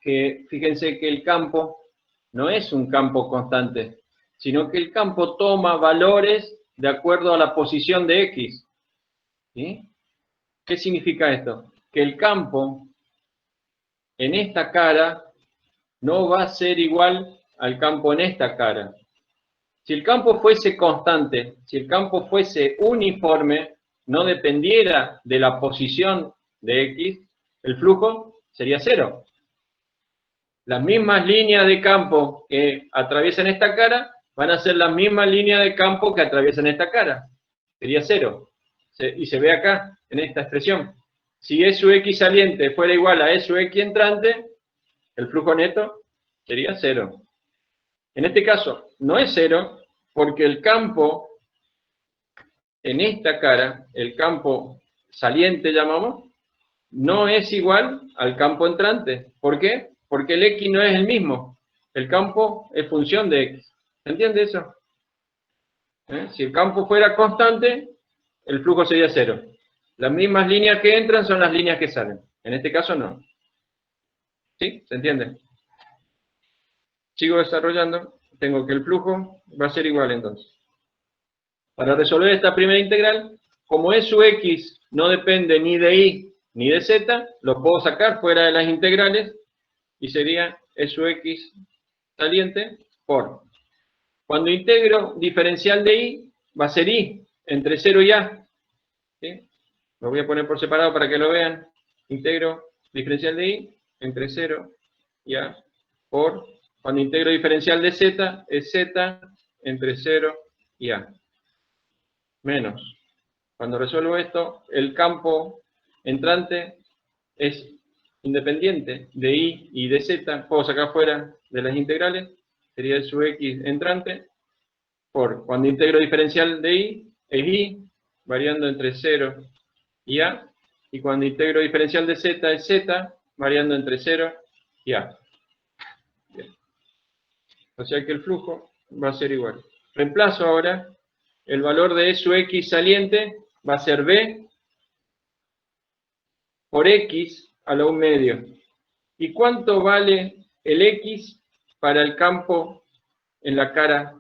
que fíjense que el campo no es un campo constante, sino que el campo toma valores de acuerdo a la posición de X. ¿Sí? ¿Qué significa esto? Que el campo en esta cara no va a ser igual al campo en esta cara. Si el campo fuese constante, si el campo fuese uniforme, no dependiera de la posición de X, el flujo sería 0. Las mismas líneas de campo que atraviesan esta cara van a ser las mismas líneas de campo que atraviesan esta cara. Sería 0. Y se ve acá, en esta expresión. Si E sub X saliente fuera igual a E sub X entrante, el flujo neto sería 0. En este caso, no es 0, porque el campo en esta cara, el campo saliente, llamamos, no es igual al campo entrante. ¿Por qué? Porque el X no es el mismo. El campo es función de X. ¿Se entiende eso? Si el campo fuera constante, el flujo sería cero. Las mismas líneas que entran son las líneas que salen. En este caso no. ¿Sí? ¿Se entiende? Sigo desarrollando. Tengo que el flujo va a ser igual entonces. Para resolver esta primera integral, como E sub X no depende ni de Y ni de Z, lo puedo sacar fuera de las integrales y sería E sub X saliente por. Cuando integro diferencial de Y, va a ser Y entre 0 y A. ¿Sí? Lo voy a poner por separado para que lo vean. Integro diferencial de Y entre 0 y A por. Cuando integro diferencial de Z, es Z entre 0 y A. Menos. Cuando resuelvo esto, el campo entrante es independiente de Y y de Z. Puedo sacar fuera de las integrales. Sería el sub X entrante. Por cuando integro diferencial de Y, es Y, variando entre 0 y A. Y cuando integro diferencial de Z, es Z, variando entre 0 y A. Bien. O sea que el flujo va a ser igual. Reemplazo ahora el valor de E sub X saliente, va a ser B por X a la 1 medio. ¿Y cuánto vale el X para el campo en la cara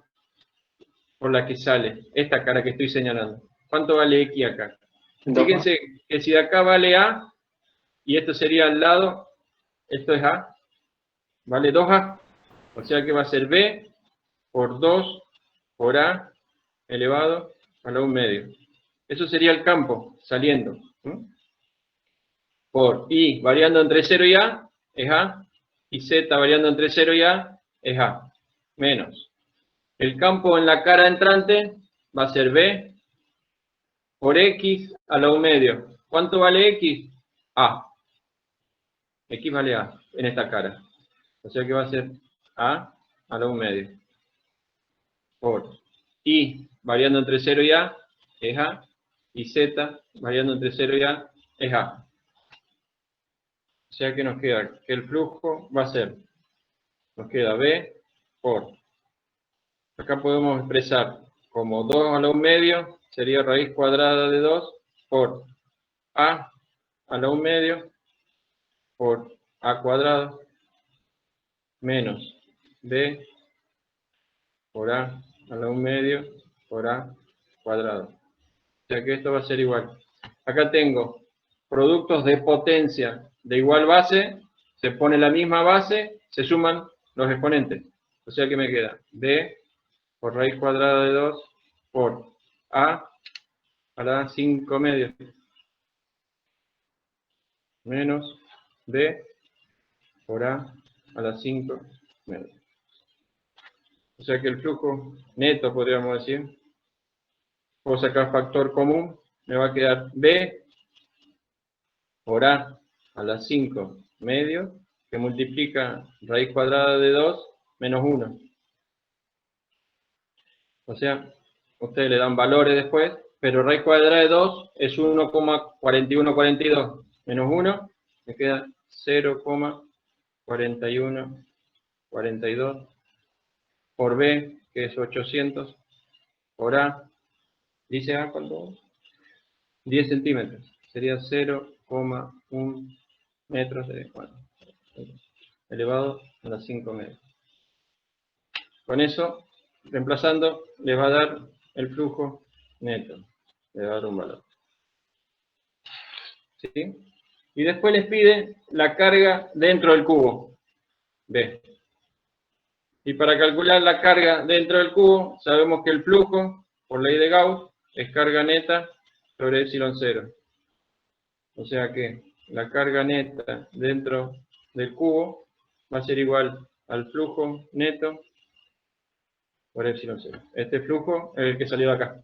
por la que sale? Esta cara que estoy señalando. ¿Cuánto vale X acá? Fíjense que si de acá vale A, y esto sería al lado, esto es A, vale 2A. O sea que va a ser B por 2 por A elevado a la 1 medio. Eso sería el campo saliendo. Por Y variando entre 0 y A es A, y Z variando entre 0 y A es A, menos. El campo en la cara entrante va a ser B por X a la 1 medio. ¿Cuánto vale X? A. X vale A en esta cara. O sea que va a ser A a la 1 medio. Por Y variando entre 0 y A es A, y Z variando entre 0 y A es A. O sea que nos queda que el flujo va a ser, nos queda B por, acá podemos expresar como 2 a la 1 medio, sería raíz cuadrada de 2 por A a la 1 medio por A cuadrado menos B por A la 1 medio por A cuadrado. O sea que esto va a ser igual. Acá tengo productos de potencia de igual base, se pone la misma base, se suman los exponentes. O sea que me queda B por raíz cuadrada de 2 por A a la 5 medios menos B por A la 5 medios. O sea que el flujo neto, podríamos decir, puedo sacar factor común, me va a quedar B por A la 5 medios, que multiplica raíz cuadrada de 2 menos 1. O sea, ustedes le dan valores después, pero raíz cuadrada de 2 es 1,4142 menos 1, me queda 0,4142 por B, que es 800, por A, dice A cuánto, 10 centímetros, sería 0,1 metros de elevado a la 5 medios. Con eso, reemplazando, les va a dar el flujo neto, le va a dar un valor. ¿Sí? Y después les pide la carga dentro del cubo, B. Y para calcular la carga dentro del cubo, sabemos que el flujo, por ley de Gauss, es carga neta sobre epsilon 0. O sea que la carga neta dentro del cubo va a ser igual al flujo neto por epsilon 0. Este flujo es el que salió de acá.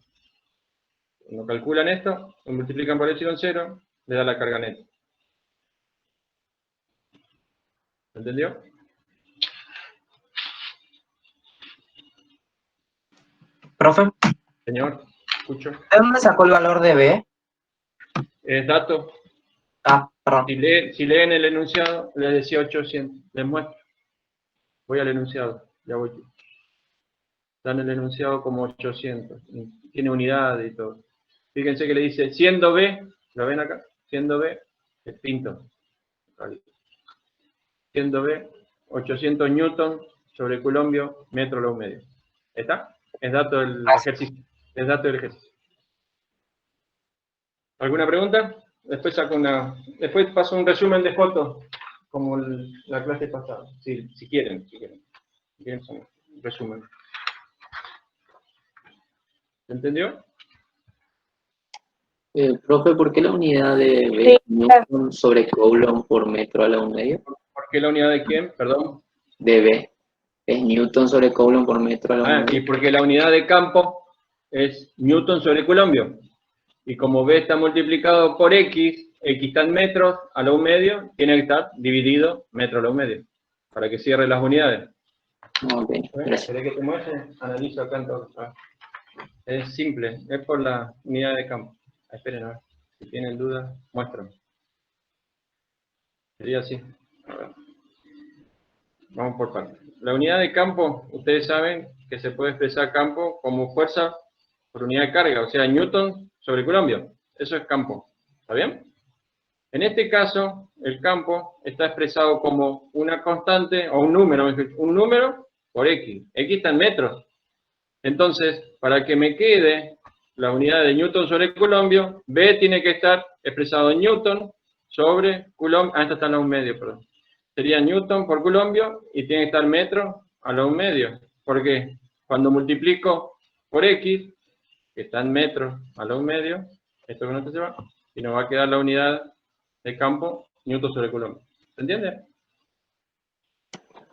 Cuando calculan esto, lo multiplican por epsilon 0, le da la carga neta. ¿Entendió? Profe, Señor. escucho. ¿De dónde sacó el valor de B? Es dato. Ah, perdón. Si leen el enunciado, les decía 800. Les muestro. Voy al enunciado. Ya voy. Dan el enunciado como 800. Tiene unidades y todo. Fíjense que le dice, siendo B, ¿lo ven acá? Siendo B, es pinto. Siendo B, 800 newton sobre coulombio, metro a un medio. ¿Está? Es dato del ejercicio. Es dato del ejercicio. ¿Alguna pregunta? Después después paso un resumen de fotos, como la clase pasada. Si quieren. Si quieren un resumen. ¿Se entendió? Profe, ¿por qué la unidad de B Sí. Newton sobre Coulomb por metro a la 1/2? ¿Por qué la unidad de quién? Perdón. De B es Newton sobre Coulomb por metro a la Ah, y 1/2. porque la unidad de campo es newton sobre coulombio. Y como B está multiplicado por X, X está en metros a la 1/2, tiene que estar dividido metro a la 1/2, para que cierre las unidades. Ok, gracias. ¿Querés que te muestre? Analizo acá entonces. Es simple, es por la unidad de campo. Esperen, a ver. Si tienen dudas, muéstrame. Sería así. A ver. Vamos por partes. La unidad de campo, ustedes saben que se puede expresar campo como fuerza por unidad de carga, o sea, newton sobre coulombio. Eso es campo. ¿Está bien? En este caso, el campo está expresado como una constante, o un número por X. X está en metros. Entonces, para que me quede la unidad de newton sobre coulombio, B tiene que estar expresado en newton sobre coulombio. Esto está en la 1/2, perdón. Sería newton por coulombio y tiene que estar metro a la 1/2. Porque cuando multiplico por X, que está en metros a la 1/2, esto que no se va, y nos va a quedar la unidad de campo newton sobre coulombio. ¿Se entiende?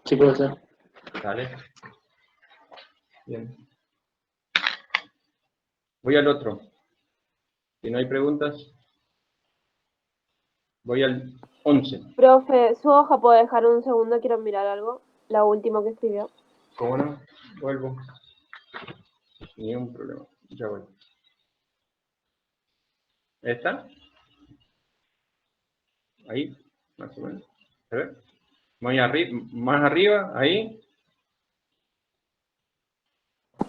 Sí, profesor. Dale. Bien. Voy al otro. Si no hay preguntas, voy al 11. Profe, su hoja puede dejar un segundo, quiero mirar algo. La última que escribió. ¿Cómo no? Vuelvo. Ni un problema. Ya voy. ¿Esta? Ahí, más o menos. A ver. Más arriba, ahí.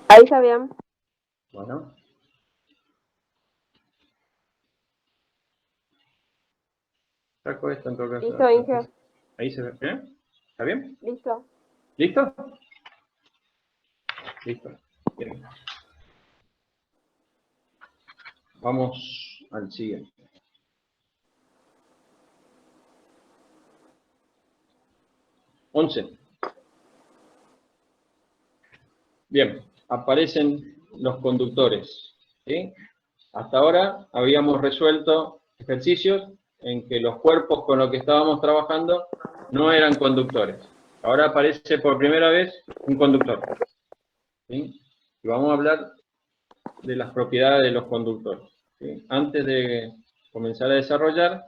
Ahí está bien. Bueno. Saco esto en todo caso. Listo, Inge. Ahí se ve. ¿Bien? ¿Está bien? Listo. ¿Listo? Listo. Bien. Vamos al siguiente. Once. Bien, aparecen los conductores. ¿Sí? Hasta ahora habíamos resuelto ejercicios en que los cuerpos con los que estábamos trabajando no eran conductores. Ahora aparece por primera vez un conductor. ¿Sí? Y vamos a hablar de las propiedades de los conductores. ¿Sí? Antes de comenzar a desarrollar,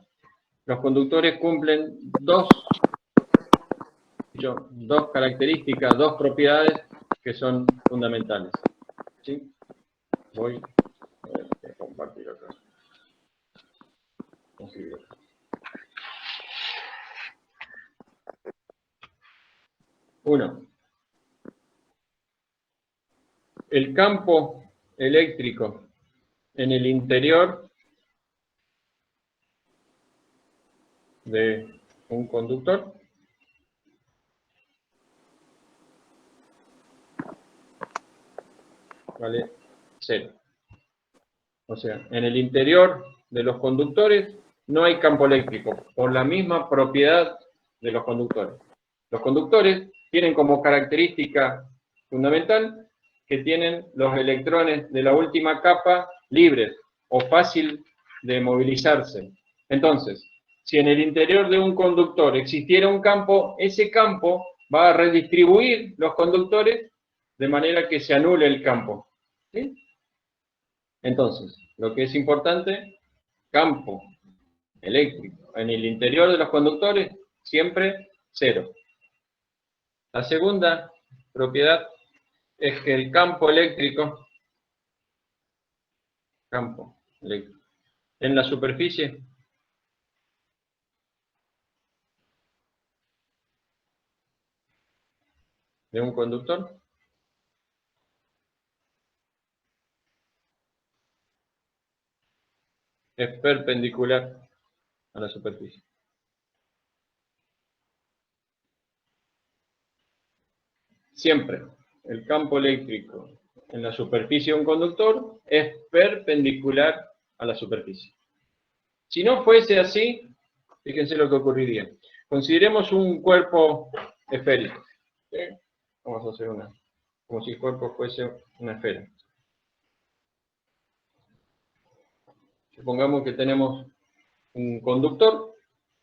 los conductores cumplen dos características, dos propiedades que son fundamentales. ¿Sí? Voy a compartir acá. Uno. El campo eléctrico en el interior de un conductor vale 0. O sea, en el interior de los conductores no hay campo eléctrico, por la misma propiedad de los conductores. Los conductores tienen como característica fundamental que tienen los electrones de la última capa libres o fácil de movilizarse. Entonces, si en el interior de un conductor existiera un campo, ese campo va a redistribuir los conductores de manera que se anule el campo. ¿Sí? Entonces, lo que es importante, campo eléctrico en el interior de los conductores, siempre 0. La segunda propiedad es que el campo eléctrico campo eléctrico en la superficie de un conductor es perpendicular a la superficie. Siempre el campo eléctrico en la superficie de un conductor es perpendicular a la superficie. Si no fuese así, fíjense lo que ocurriría. Consideremos un cuerpo esférico. ¿Sí? Vamos a hacer como si el cuerpo fuese una esfera. Supongamos que tenemos un conductor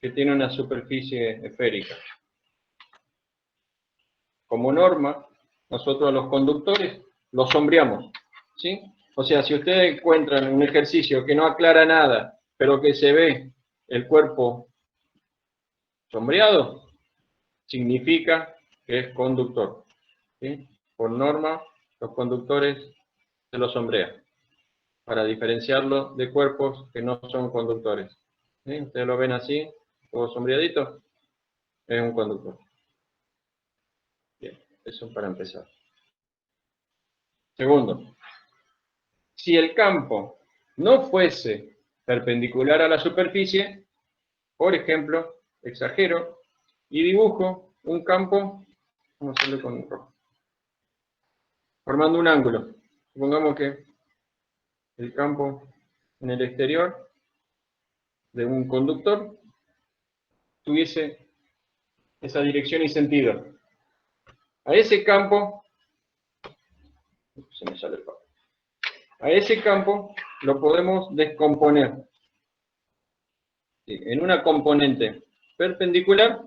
que tiene una superficie esférica. Como norma, nosotros a los conductores los sombreamos, ¿sí? O sea, si ustedes encuentran un ejercicio que no aclara nada, pero que se ve el cuerpo sombreado, significa que es conductor, ¿sí? Por norma, los conductores se los sombrean, para diferenciarlo de cuerpos que no son conductores. ¿Sí? Ustedes lo ven así, todo sombreadito, es un conductor. Bien, eso para empezar. Segundo, si el campo no fuese perpendicular a la superficie, por ejemplo, exagero y dibujo un campo, vamos a hacerlo con rojo, formando un ángulo. Supongamos que el campo en el exterior de un conductor tuviese esa dirección y sentido. A ese campo, se me sale el papel. A ese campo lo podemos descomponer en una componente perpendicular,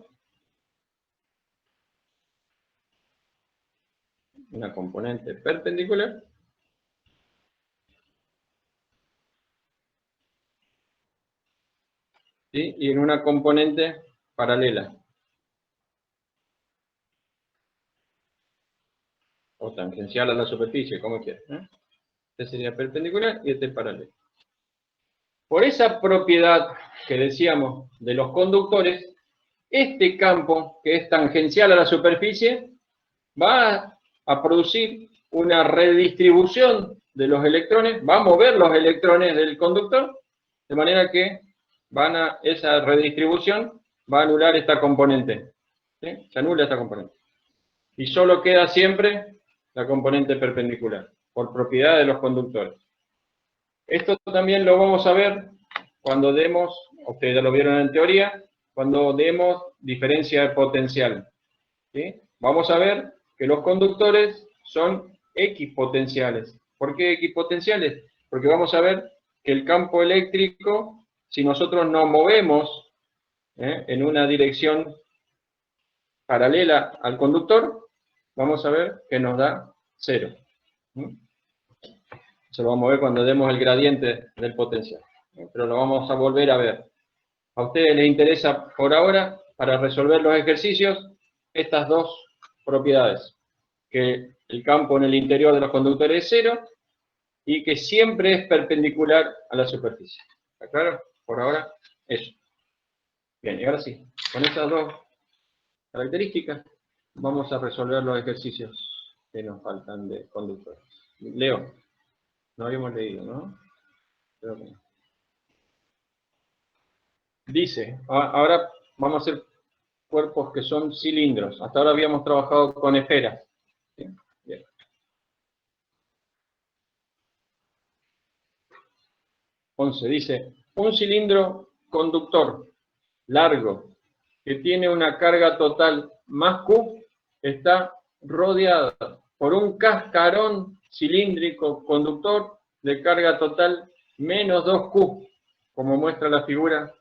¿sí? Y en una componente paralela o tangencial a la superficie, como quieran, ¿eh? Este sería perpendicular y este paralelo. Por esa propiedad que decíamos de los conductores, este campo que es tangencial a la superficie va a producir una redistribución de los electrones, va a mover los electrones del conductor, de manera que esa redistribución va a anular esta componente. ¿Sí? Se anula esta componente. Y solo queda siempre la componente perpendicular, por propiedad de los conductores. Esto también lo vamos a ver cuando demos, ustedes ya lo vieron en teoría, cuando demos diferencia de potencial. ¿Sí? Vamos a ver que los conductores son equipotenciales. ¿Por qué equipotenciales? Porque vamos a ver que el campo eléctrico, si nosotros nos movemos en una dirección paralela al conductor, vamos a ver que nos da 0. Se lo vamos a ver cuando demos el gradiente del potencial. Pero lo vamos a volver a ver. A ustedes les interesa por ahora, para resolver los ejercicios, estas dos propiedades. Que el campo en el interior de los conductores es 0 y que siempre es perpendicular a la superficie. ¿Está claro? Por ahora, eso. Bien, y ahora sí, con estas dos características, vamos a resolver los ejercicios que nos faltan de conductores. Leo. No habíamos leído, ¿no? Creo que no. Dice, ahora vamos a hacer cuerpos que son cilindros. Hasta ahora habíamos trabajado con esferas. ¿Sí? Bien. Dice, un cilindro conductor largo que tiene una carga total más Q está rodeado por un cascarón cilíndrico conductor de carga total menos 2Q, como muestra la figura